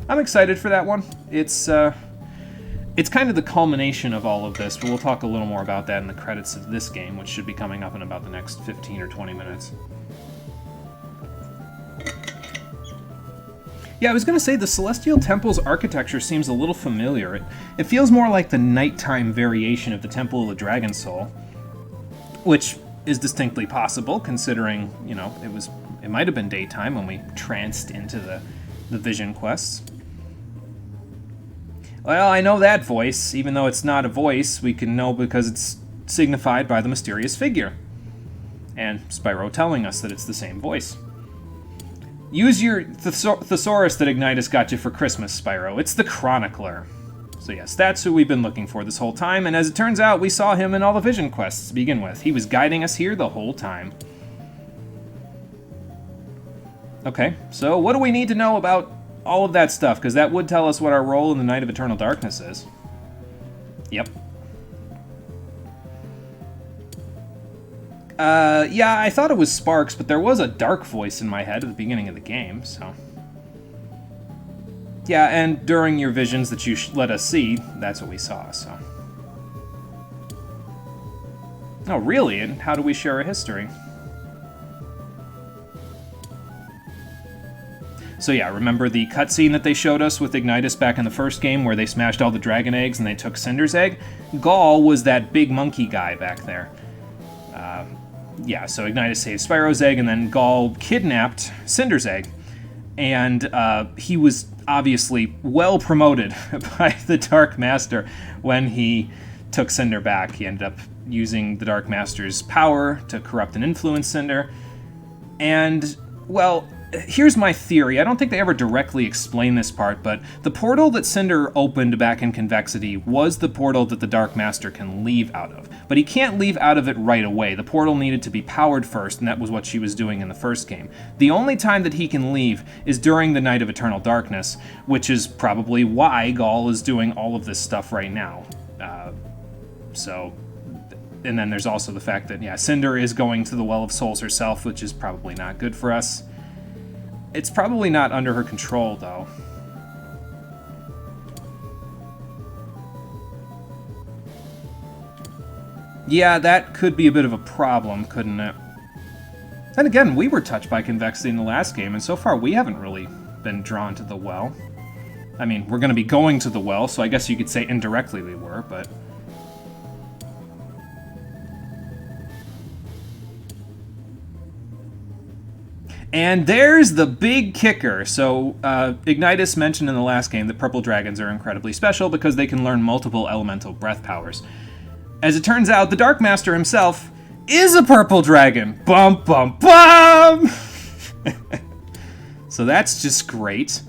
I'm excited for that one. It's kind of the culmination of all of this, but we'll talk a little more about that in the credits of this game, which should be coming up in about the next 15 or 20 minutes. Yeah, I was going to say, the Celestial Temple's architecture seems a little familiar. It feels more like the nighttime variation of the Temple of the Dragon Soul, which is distinctly possible, considering, you know, it might have been daytime when we tranced into the vision quests. Well, I know that voice. Even though it's not a voice, we can know because it's signified by the mysterious figure. And Spyro telling us that it's the same voice. Use your thesaurus that Ignitus got you for Christmas, Spyro. It's the Chronicler. So yes, that's who we've been looking for this whole time, and as it turns out, we saw him in all the Vision quests to begin with. He was guiding us here the whole time. Okay, so what do we need to know about all of that stuff? Because that would tell us what our role in the Night of Eternal Darkness is. Yep. Yeah, I thought it was Sparks, but there was a dark voice in my head at the beginning of the game, so... Yeah, and during your visions that you let us see, that's what we saw, so... Oh, really? And how do we share a history? So yeah, remember the cutscene that they showed us with Ignitus back in the first game where they smashed all the dragon eggs and they took Cinder's egg? Gaul was that big monkey guy back there. Yeah, so Ignitus saved Spyro's egg, and then Gaul kidnapped Cinder's egg. And he was obviously well promoted by the Dark Master when he took Cinder back. He ended up using the Dark Master's power to corrupt and influence Cinder. And, well, here's my theory. I don't think they ever directly explain this part, but the portal that Cinder opened back in Convexity was the portal that the Dark Master can leave out of. But he can't leave out of it right away. The portal needed to be powered first, and that was what she was doing in the first game. The only time that he can leave is during the Night of Eternal Darkness, which is probably why Gaul is doing all of this stuff right now. And then there's also the fact that, yeah, Cinder is going to the Well of Souls herself, which is probably not good for us. It's probably not under her control, though. Yeah, that could be a bit of a problem, couldn't it? And again, we were touched by Convexity in the last game, and so far we haven't really been drawn to the well. I mean, we're going to be going to the well, so I guess you could say indirectly we were, but... And there's the big kicker. So, Ignitus mentioned in the last game that purple dragons are incredibly special because they can learn multiple elemental breath powers. As it turns out, the Dark Master himself is a purple dragon. Bum, bum, bum! So that's just great.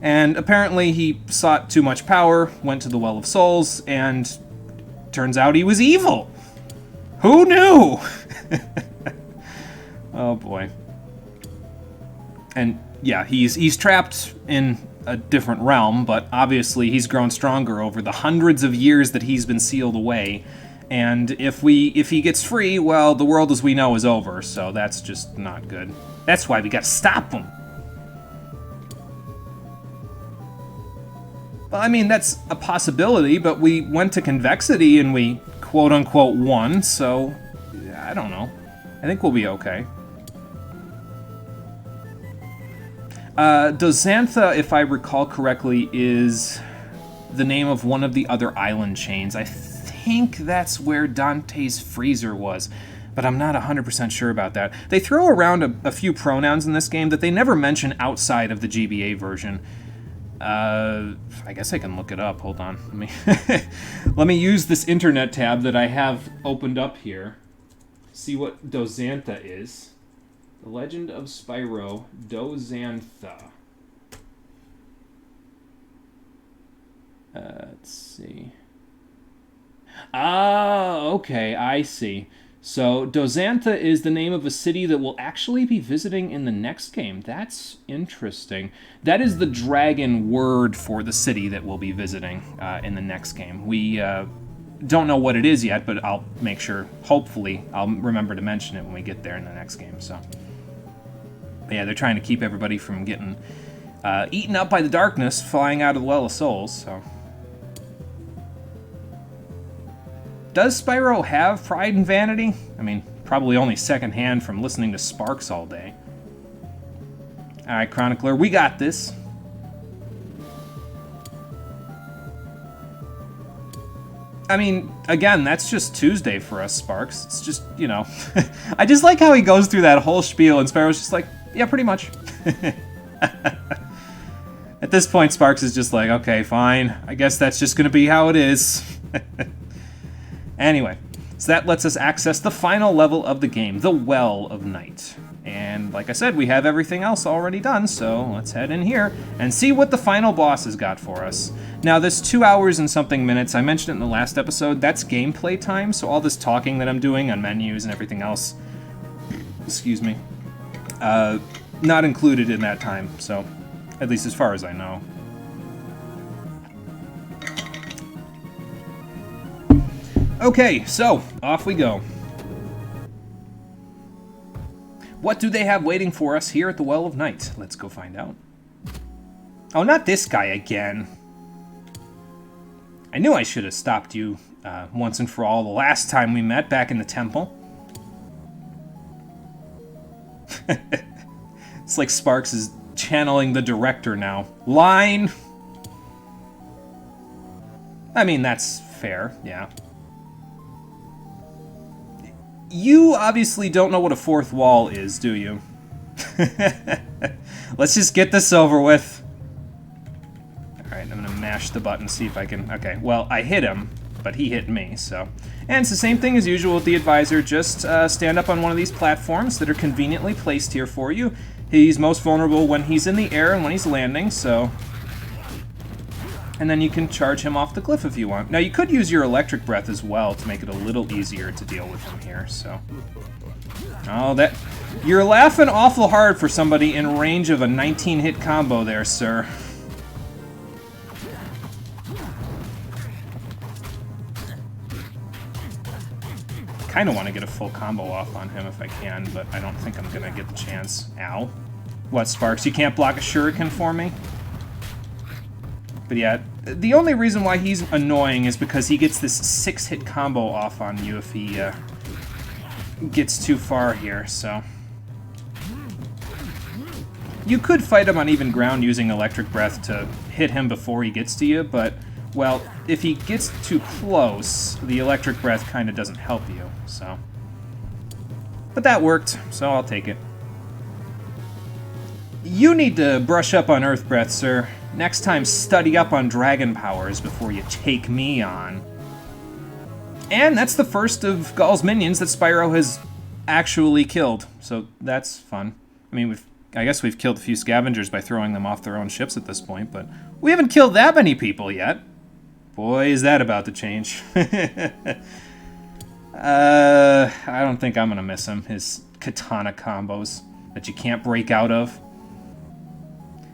And apparently he sought too much power, went to the Well of Souls, and turns out he was evil. Who knew? Oh boy. And yeah, he's trapped in a different realm, but obviously he's grown stronger over the hundreds of years that he's been sealed away. And if he gets free, well, the world as we know is over, so that's just not good. That's why we gotta stop him. Well, I mean, that's a possibility, but we went to Convexity and we quote-unquote won, so I don't know. I think we'll be okay. Dozantha, if I recall correctly, is the name of one of the other island chains. I think that's where Dante's freezer was, but I'm not 100% sure about that. They throw around a few pronouns in this game that they never mention outside of the GBA version. I guess I can look it up. Hold on. Let me use this internet tab that I have opened up here. See what Dozantha is. The Legend of Spyro, Dozantha. Let's see. Ah, okay, I see. So, Dozantha is the name of a city that we'll actually be visiting in the next game. That's interesting. That is the dragon word for the city that we'll be visiting in the next game. We don't know what it is yet, but I'll make sure, hopefully, I'll remember to mention it when we get there in the next game, so... But yeah, they're trying to keep everybody from getting eaten up by the darkness, flying out of the Well of Souls, so... Does Spyro have pride and vanity? I mean, probably only secondhand from listening to Sparks all day. Alright, Chronicler, we got this. I mean, again, that's just Tuesday for us, Sparks. It's just, you know... I just like how he goes through that whole spiel, and Spyro's just like, yeah, pretty much. At this point, Sparks is just like, okay, fine. I guess that's just gonna be how it is. Anyway, so that lets us access the final level of the game, the Well of Night. And like I said, we have everything else already done, so let's head in here and see what the final boss has got for us. Now, this 2 hours and something minutes, I mentioned it in the last episode, that's gameplay time, so all this talking that I'm doing on menus and everything else, excuse me, not included in that time, so at least as far as I know. Okay, so off we go. What do they have waiting for us here at the Well of Night? Let's go find out. Oh, not this guy again. I knew I should have stopped you once and for all the last time we met back in the temple. It's like Sparks is channeling the director now. Line! I mean, that's fair, yeah. You obviously don't know what a fourth wall is, do you? Let's just get this over with. Alright, I'm gonna mash the button, see if I can... Okay, well, I hit him, but he hit me, so... And it's the same thing as usual with the advisor. Just stand up on one of these platforms that are conveniently placed here for you. He's most vulnerable when he's in the air and when he's landing, so... And then you can charge him off the cliff if you want. Now, you could use your electric breath as well to make it a little easier to deal with him here, so... Oh, that... You're laughing awful hard for somebody in range of a 19-hit combo there, sir. Kind of want to get a full combo off on him if I can, but I don't think I'm going to get the chance. Ow. What, Sparks? You can't block a shuriken for me? But yeah, the only reason why he's annoying is because he gets this 6-hit combo off on you if he gets too far here, so... You could fight him on even ground using electric breath to hit him before he gets to you, but, well, if he gets too close, the electric breath kind of doesn't help you, so... But that worked, so I'll take it. You need to brush up on Earth Breath, sir. Next time, study up on dragon powers before you take me on. And that's the first of Gaul's minions that Spyro has actually killed, so that's fun. I mean, I guess we've killed a few scavengers by throwing them off their own ships at this point, but we haven't killed that many people yet. Boy, is that about to change. I don't think I'm gonna miss him. His katana combos that you can't break out of.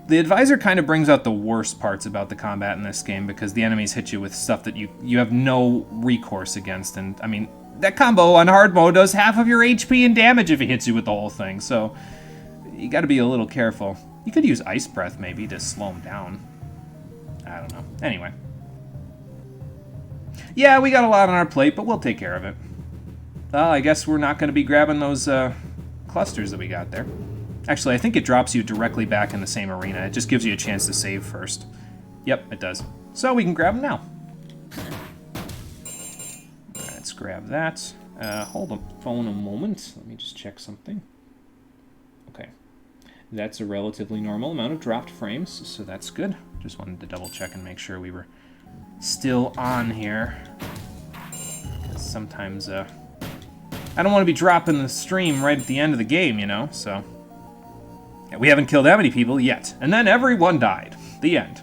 The advisor kind of brings out the worst parts about the combat in this game because the enemies hit you with stuff that you have no recourse against. And, I mean, that combo on hard mode does half of your HP and damage if he hits you with the whole thing, so you gotta be a little careful. You could use Ice Breath, maybe, to slow him down. I don't know. Anyway. Yeah, we got a lot on our plate, but we'll take care of it. I guess we're not going to be grabbing those clusters that we got there. Actually, I think it drops you directly back in the same arena. It just gives you a chance to save first. Yep, it does. So we can grab them now. Let's grab that. Hold the phone a moment. Let me just check something. Okay. That's a relatively normal amount of dropped frames, so that's good. Just wanted to double check and make sure we were still on here. Because sometimes, I don't want to be dropping the stream right at the end of the game, you know, so... Yeah, we haven't killed that many people yet. And then everyone died. The end.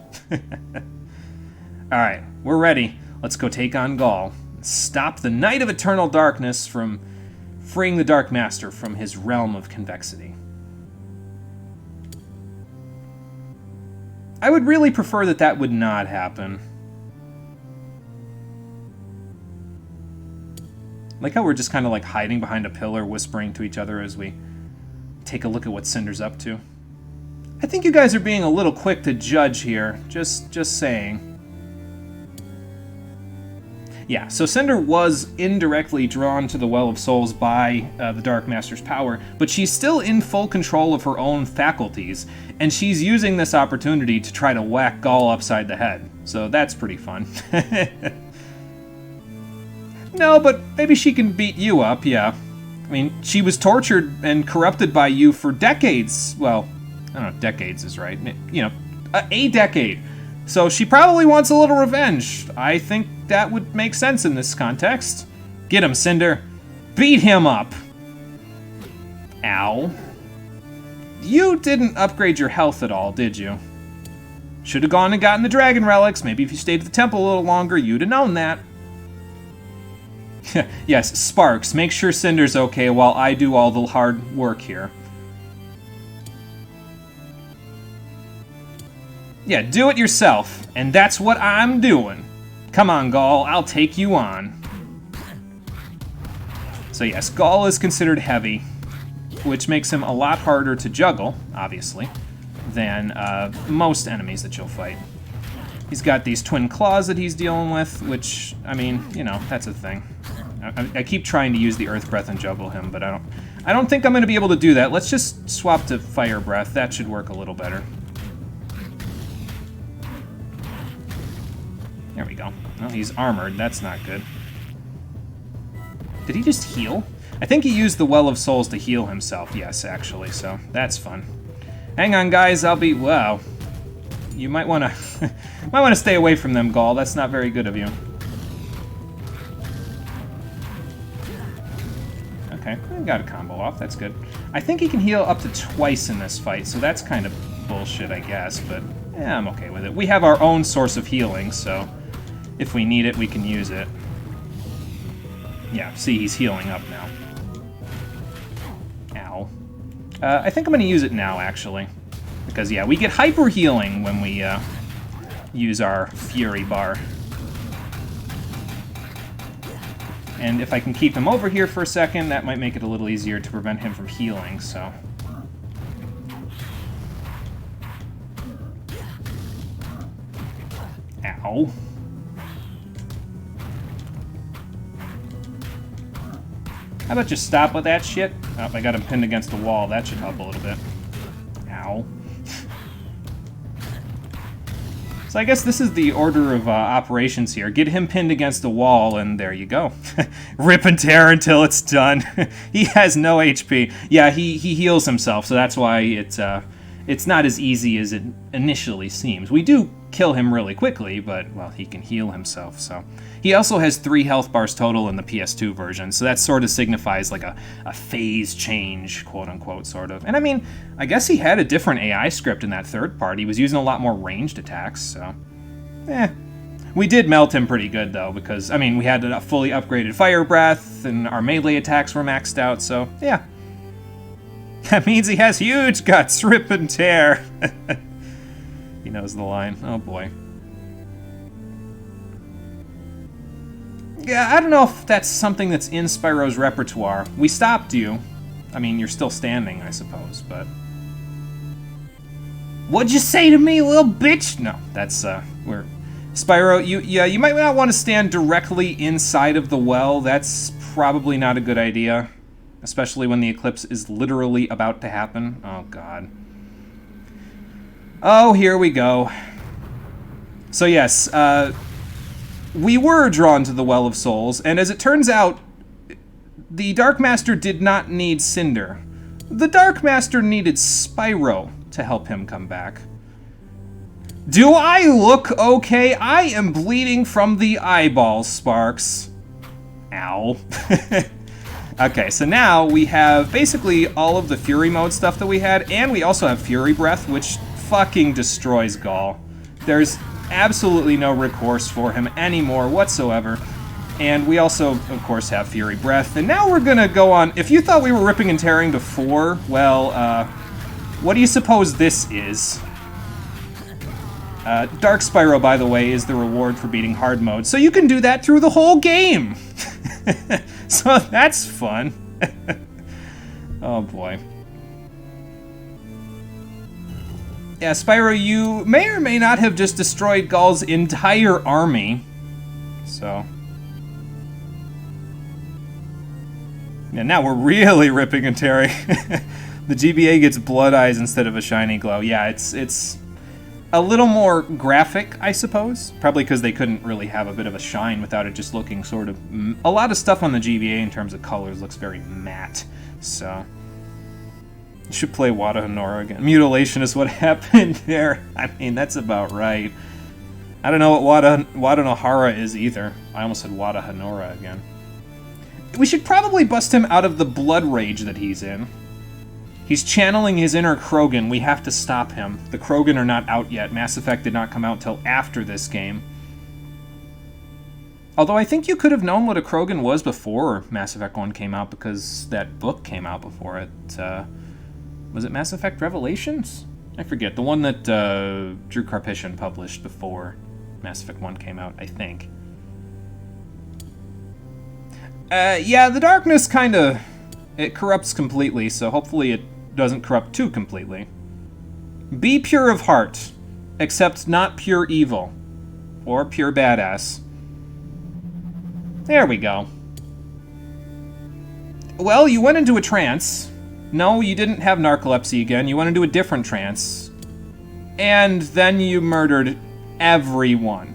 Alright, we're ready. Let's go take on Gaul. Stop the Knight of Eternal Darkness from freeing the Dark Master from his realm of convexity. I would really prefer that that would not happen. Like how we're just kind of like hiding behind a pillar, whispering to each other as we take a look at what Cinder's up to. I think you guys are being a little quick to judge here. Just saying. Yeah, so Cinder was indirectly drawn to the Well of Souls by the Dark Master's power, but she's still in full control of her own faculties, and she's using this opportunity to try to whack Gaul upside the head. So that's pretty fun. No, but maybe she can beat you up, yeah. I mean, she was tortured and corrupted by you for decades. Well, I don't know if decades is right. You know, a decade. So she probably wants a little revenge. I think that would make sense in this context. Get him, Cinder. Beat him up. Ow. You didn't upgrade your health at all, did you? Should have gone and gotten the dragon relics. Maybe if you stayed at the temple a little longer, you'd have known that. Yes, Sparks, make sure Cinder's okay while I do all the hard work here. Yeah, do it yourself, and that's what I'm doing. Come on, Gaul, I'll take you on. So yes, Gaul is considered heavy, which makes him a lot harder to juggle, obviously, than most enemies that you'll fight. He's got these twin claws that he's dealing with, which, I mean, you know, that's a thing. I keep trying to use the Earth Breath and juggle him, but I don't think I'm going to be able to do that. Let's just swap to Fire Breath. That should work a little better. There we go. Well, he's armored. That's not good. Did he just heal? I think he used the Well of Souls to heal himself. Yes, actually, so that's fun. Hang on, guys. I'll be... Wow. You might want to... might want to stay away from them, Gaul. That's not very good of you. Okay, we got a combo off. That's good. I think he can heal up to twice in this fight, so that's kind of bullshit, I guess, but yeah, I'm okay with it. We have our own source of healing, so if we need it, we can use it. Yeah, see, he's healing up now. Ow. I think I'm going to use it now, actually. Because, yeah, we get hyper healing when we use our Fury Bar. And if I can keep him over here for a second, that might make it a little easier to prevent him from healing, so... Ow. How about just stop with that shit? Oh, I got him pinned against the wall. That should help a little bit. Ow. So I guess this is the order of operations here. Get him pinned against the wall, and there you go. Rip and tear until it's done. He has no HP. Yeah, he heals himself, so that's why it's not as easy as it initially seems. We do kill him really quickly, but, well, he can heal himself, so. He also has 3 health bars total in the PS2 version, so that sort of signifies like a phase change, quote-unquote, sort of. And I mean, I guess he had a different AI script in that third part. He was using a lot more ranged attacks, so. We did melt him pretty good, though, because, I mean, we had a fully upgraded Fire Breath, and our melee attacks were maxed out, so, yeah. That means he has huge guts, rip and tear. He knows the line. Oh, boy. Yeah, I don't know if that's something that's in Spyro's repertoire. We stopped you. I mean, you're still standing, I suppose, but... What'd you say to me, little bitch? No, that's, we're... Spyro, you might not want to stand directly inside of the well. That's probably not a good idea. Especially when the eclipse is literally about to happen. Oh, God. Oh, here we go. So, yes, we were drawn to the Well of Souls, and as it turns out, the Dark Master did not need Cinder. The Dark Master needed Spyro to help him come back. Do I look okay? I am bleeding from the eyeballs, Sparks. Ow. Okay, so now we have basically all of the Fury Mode stuff that we had, and we also have Fury Breath, which fucking destroys Gaul. There's absolutely no recourse for him anymore whatsoever. And we also, of course, have Fury Breath. And now we're gonna go on... If you thought we were ripping and tearing before, well, what do you suppose this is? Dark Spyro, by the way, is the reward for beating hard mode, so you can do that through the whole game! So that's fun. Oh boy. Yeah, Spyro, you may or may not have just destroyed Gaul's entire army. So... yeah, now we're really ripping and tearing. The GBA gets blood eyes instead of a shiny glow. Yeah, it's a little more graphic, I suppose. Probably because they couldn't really have a bit of a shine without it just looking sort of... A lot of stuff on the GBA in terms of colors looks very matte, so... You should play Wada Honora again. Mutilation is what happened there. I mean, that's about right. I don't know what Wada Nohara is either. I almost said Wada Honora again. We should probably bust him out of the blood rage that he's in. He's channeling his inner Krogan. We have to stop him. The Krogan are not out yet. Mass Effect did not come out till after this game. Although I think you could have known what a Krogan was before Mass Effect 1 came out, because that book came out before it. Was it Mass Effect Revelations? I forget. The one that Drew Karpyshyn published before Mass Effect 1 came out, I think. Yeah, the darkness kind of... It corrupts completely, so hopefully it doesn't corrupt too completely. Be pure of heart, except not pure evil. Or pure badass. There we go. Well, you went into a trance. No, you didn't have narcolepsy again. You went into a different trance. And then you murdered everyone.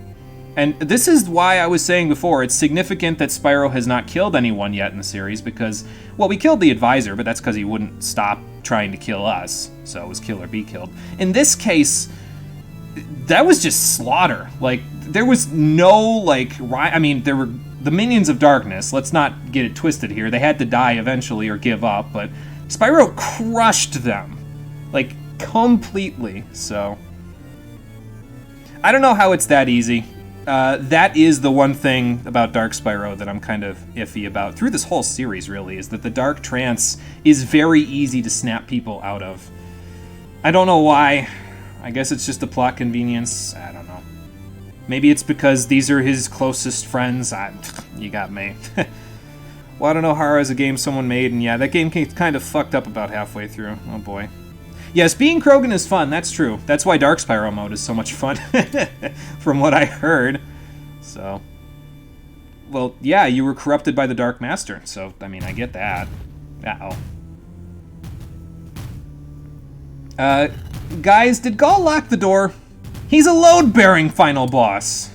And this is why I was saying before, it's significant that Spyro has not killed anyone yet in the series, because, well, we killed the advisor, but that's because he wouldn't stop trying to kill us, so it was kill or be killed. In this case, that was just slaughter. Like, there was no, like, I mean, there were the minions of darkness. Let's not get it twisted here. They had to die eventually or give up, but Spyro crushed them, like, completely, so... I don't know how it's that easy. That is the one thing about Dark Spyro that I'm kind of iffy about, through this whole series, really, is that the Dark Trance is very easy to snap people out of. I don't know why. I guess it's just a plot convenience. I don't know. Maybe it's because these are his closest friends. You got me. Wada no Hara is a game someone made, and yeah, that game kind of fucked up about halfway through. Oh boy. Yes, being Krogan is fun, that's true. That's why Dark Spyro mode is so much fun, from what I heard. So, well, yeah, you were corrupted by the Dark Master, so, I mean, I get that. Uh-oh. Guys, did Gaul lock the door? He's a load-bearing final boss.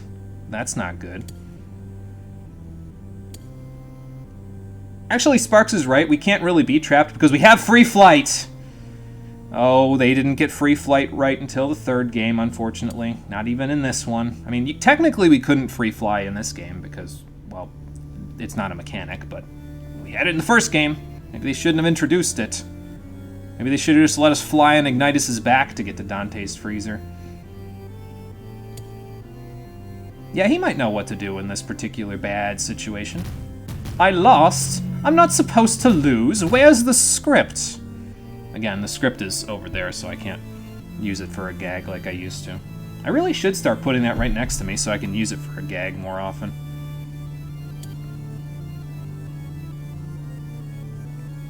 That's not good. Actually, Sparks is right, we can't really be trapped because we have free flight! Oh, they didn't get free flight right until the third game, unfortunately. Not even in this one. I mean, technically we couldn't free fly in this game because, well, it's not a mechanic, but we had it in the first game. Maybe they shouldn't have introduced it. Maybe they should have just let us fly on Ignitus's back to get to Dante's freezer. Yeah, he might know what to do in this particular bad situation. I lost. I'm not supposed to lose. Where's the script? Again, the script is over there, so I can't use it for a gag like I used to. I really should start putting that right next to me so I can use it for a gag more often.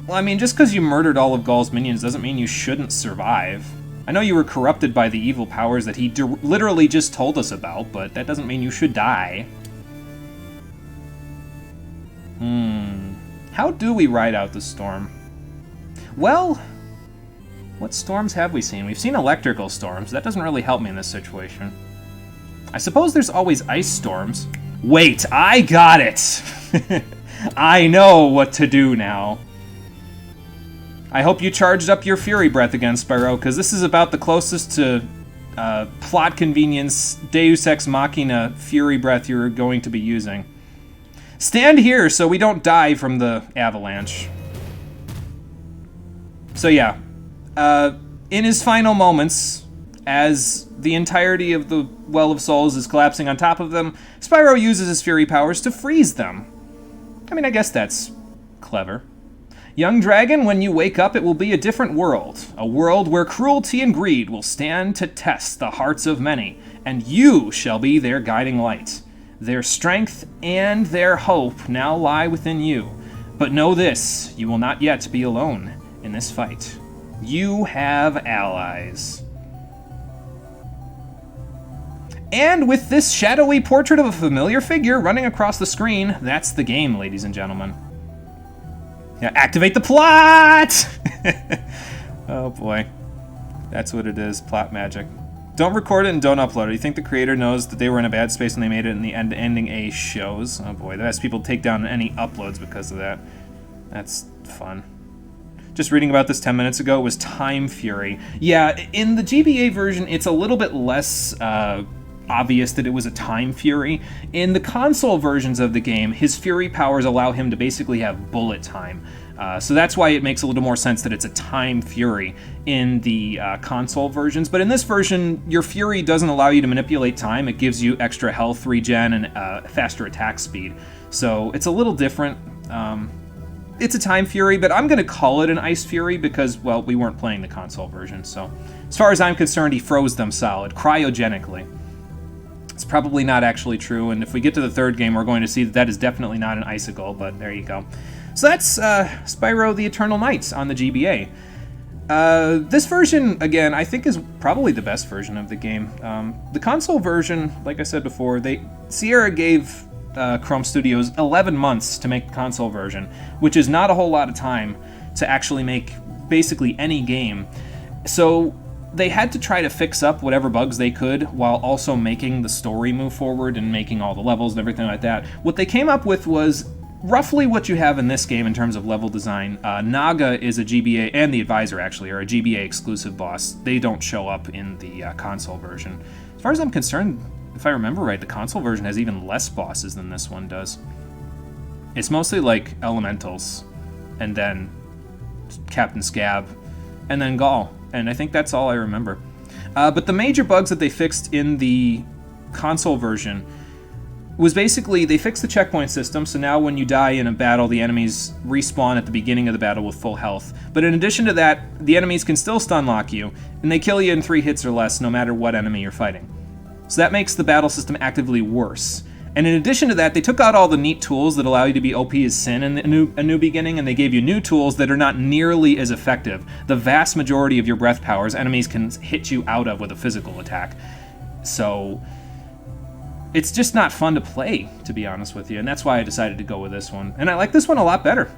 Well, I mean, just because you murdered all of Gaul's minions doesn't mean you shouldn't survive. I know you were corrupted by the evil powers that he literally just told us about, but that doesn't mean you should die. How do we ride out the storm? Well... what storms have we seen? We've seen electrical storms. That doesn't really help me in this situation. I suppose there's always ice storms. Wait, I got it! I know what to do now. I hope you charged up your Fury Breath again, Spyro, because this is about the closest to plot convenience, Deus Ex Machina Fury Breath you're going to be using. Stand here so we don't die from the avalanche. So yeah. In his final moments, as the entirety of the Well of Souls is collapsing on top of them, Spyro uses his Fury powers to freeze them. I mean, I guess that's clever. Young dragon, when you wake up, it will be a different world. A world where cruelty and greed will stand to test the hearts of many, and you shall be their guiding light. Their strength and their hope now lie within you. But know this, you will not yet be alone in this fight. You have allies. And with this shadowy portrait of a familiar figure running across the screen, that's the game, ladies and gentlemen. Yeah, activate the plot! Oh boy. That's what it is, plot magic. Don't record it and don't upload it. You think the creator knows that they were in a bad space when they made it and the ending A shows? Oh boy, that has people take down any uploads because of that. That's fun. Just reading about this 10 minutes ago, it was Time Fury. Yeah, in the GBA version, it's a little bit less obvious that it was a Time Fury. In the console versions of the game, his Fury powers allow him to basically have bullet time. So that's why it makes a little more sense that it's a time fury in the console versions. But in this version, your fury doesn't allow you to manipulate time. It gives you extra health regen and faster attack speed. So it's a little different. It's a time fury, but I'm going to call it an ice fury because, well, we weren't playing the console version. So as far as I'm concerned, he froze them solid, cryogenically. It's probably not actually true, and if we get to the third game, we're going to see that that is definitely not an icicle, but there you go. So that's Spyro the Eternal Knights on the GBA. This version, again, I think is probably the best version of the game. The console version, like I said before, Sierra gave Chrome Studios 11 months to make the console version, which is not a whole lot of time to actually make basically any game. So they had to try to fix up whatever bugs they could while also making the story move forward and making all the levels and everything like that. What they came up with was roughly what you have in this game in terms of level design. Naga is a GBA, and the Advisor actually, are a GBA exclusive boss. They don't show up in the console version. As far as I'm concerned, if I remember right, the console version has even less bosses than this one does. It's mostly like elementals, and then Captain Scab, and then Gaul. And I think that's all I remember. But the major bugs that they fixed in the console version was basically they fixed the checkpoint system, so now when you die in a battle, the enemies respawn at the beginning of the battle with full health. But in addition to that, the enemies can still stun lock you, and they kill you in 3 hits or less no matter what enemy you're fighting. So that makes the battle system actively worse. And in addition to that, they took out all the neat tools that allow you to be OP as Sin in a new beginning, and they gave you new tools that are not nearly as effective. The vast majority of your breath powers, enemies can hit you out of with a physical attack. So it's just not fun to play, to be honest with you, and that's why I decided to go with this one. And I like this one a lot better.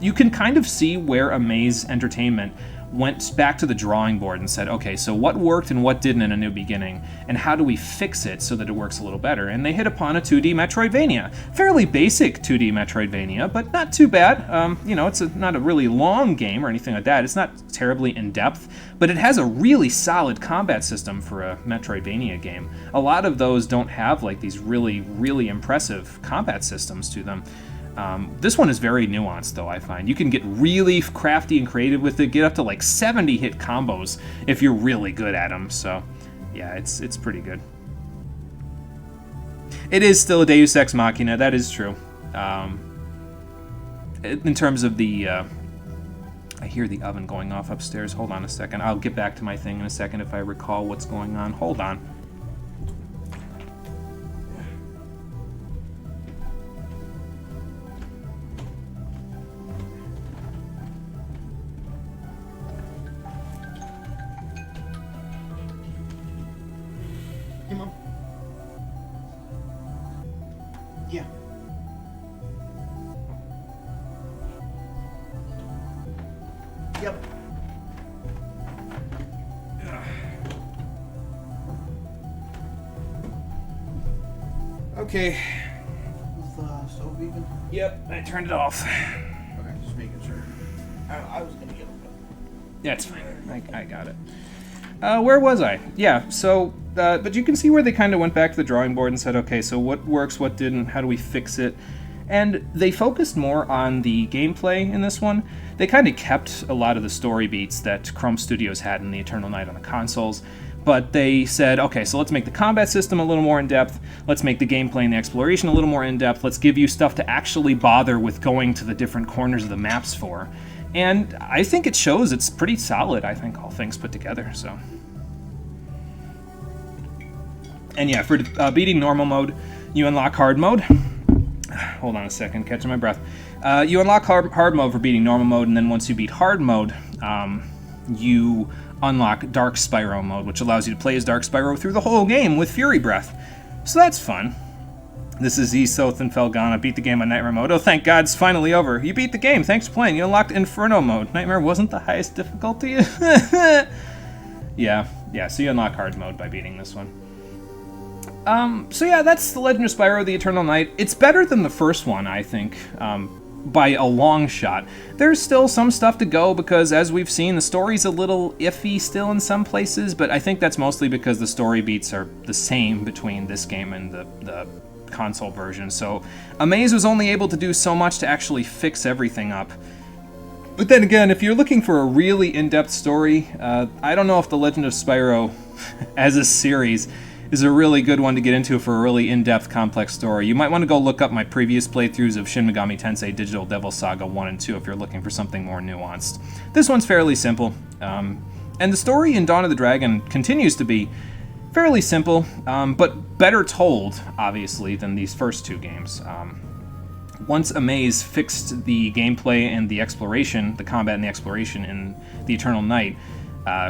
You can kind of see where Amaze Entertainment went back to the drawing board and said, okay, so what worked and what didn't in A New Beginning, and how do we fix it so that it works a little better? And they hit upon a 2D Metroidvania. Fairly basic 2D Metroidvania, but not too bad. You know, it's not a really long game or anything like that. It's not terribly in-depth, but it has a really solid combat system for a Metroidvania game. A lot of those don't have like these really, really impressive combat systems to them. This one is very nuanced, though, I find. You can get really crafty and creative with it, get up to like 70 hit combos if you're really good at them, so yeah, it's pretty good. It is still a Deus Ex Machina, that is true. In terms of the... I hear the oven going off upstairs. Hold on a second. I'll get back to my thing in a second if I recall what's going on. Hold on. Hey, Mom. Yeah. Yep. Okay. Is the stove even? Yep, I turned it off. Okay, just making sure. I was gonna get it. Yeah, it's fine. I got it. Where was I? Yeah, so, but you can see where they kind of went back to the drawing board and said, okay, so what works, what didn't, how do we fix it? And they focused more on the gameplay in this one. They kind of kept a lot of the story beats that Chrome Studios had in the Eternal Night on the consoles, but they said, okay, so let's make the combat system a little more in-depth, let's make the gameplay and the exploration a little more in-depth, let's give you stuff to actually bother with going to the different corners of the maps for. And I think it shows. It's pretty solid, I think, all things put together, so. And yeah, for beating normal mode, you unlock hard mode. Hold on a second, catching my breath. You unlock hard mode for beating normal mode, and then once you beat hard mode, you unlock Dark Spyro mode, which allows you to play as Dark Spyro through the whole game with Fury Breath. So that's fun. This is Esoth and Felgana. Beat the game on Nightmare mode. Oh, thank God, it's finally over. You beat the game. Thanks for playing. You unlocked Inferno mode. Nightmare wasn't the highest difficulty. Yeah, so you unlock hard mode by beating this one. So yeah, that's The Legend of Spyro the Eternal Night. It's better than the first one, I think, by a long shot. There's still some stuff to go because, as we've seen, the story's a little iffy still in some places, but I think that's mostly because the story beats are the same between this game and the console version. So Amaze was only able to do so much to actually fix everything up. But then again, if you're looking for a really in-depth story, I don't know if The Legend of Spyro as a series is a really good one to get into for a really in-depth, complex story. You might want to go look up my previous playthroughs of Shin Megami Tensei Digital Devil Saga 1 and 2 if you're looking for something more nuanced. This one's fairly simple, and the story in Dawn of the Dragon continues to be fairly simple, but better told, obviously, than these first two games. Once Amaze fixed the gameplay and the exploration, the combat and the exploration in the Eternal Night,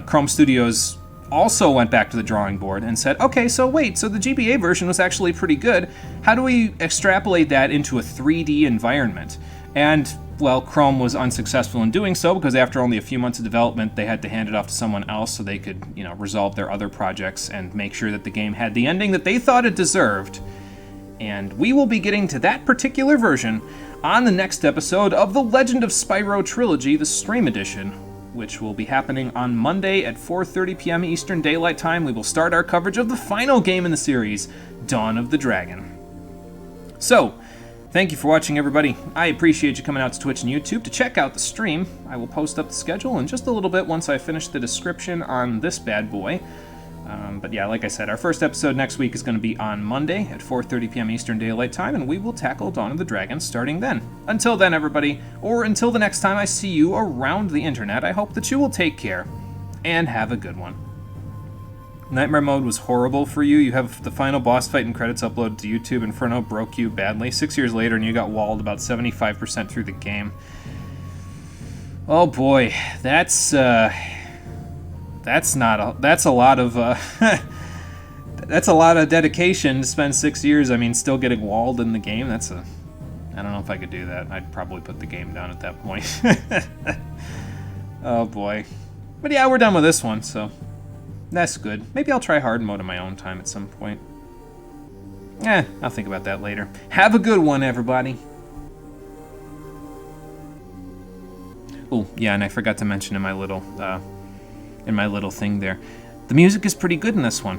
Chrome Studios also went back to the drawing board and said, okay, so wait, so the GBA version was actually pretty good. How do we extrapolate that into a 3D environment? And, well, Chrome was unsuccessful in doing so because after only a few months of development, they had to hand it off to someone else so they could, resolve their other projects and make sure that the game had the ending that they thought it deserved. And we will be getting to that particular version on the next episode of The Legend of Spyro Trilogy, the Stream Edition, which will be happening on Monday at 4:30 p.m. Eastern Daylight Time. We will start our coverage of the final game in the series, Dawn of the Dragon. So, thank you for watching, everybody. I appreciate you coming out to Twitch and YouTube to check out the stream. I will post up the schedule in just a little bit once I finish the description on this bad boy. But yeah, like I said, our first episode next week is going to be on Monday at 4:30 p.m. Eastern Daylight Time, and we will tackle Dawn of the Dragon starting then. Until then, everybody, or until the next time I see you around the internet, I hope that you will take care and have a good one. Nightmare mode was horrible for you. You have the final boss fight and credits uploaded to YouTube. Inferno broke you badly. 6 years later, and you got walled about 75% through the game. Oh boy, that's a lot of that's a lot of dedication to spend 6 years. I mean, still getting walled in the game. I don't know if I could do that. I'd probably put the game down at that point. Oh boy. But yeah, we're done with this one, so that's good. Maybe I'll try hard mode in my own time at some point. I'll think about that later. Have a good one, everybody. Oh, yeah, and I forgot to mention in my little thing there, the music is pretty good in this one.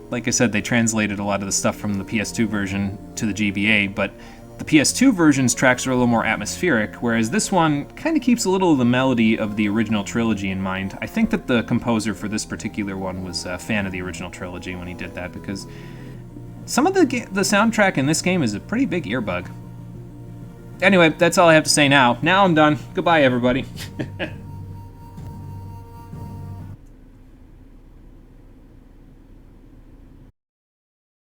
Like I said, they translated a lot of the stuff from the PS2 version to the GBA, but the PS2 version's tracks are a little more atmospheric, whereas this one kind of keeps a little of the melody of the original trilogy in mind. I think that the composer for this particular one was a fan of the original trilogy when he did that, because some of the soundtrack in this game is a pretty big earbug. Anyway, that's all I have to say now. Now I'm done. Goodbye, everybody.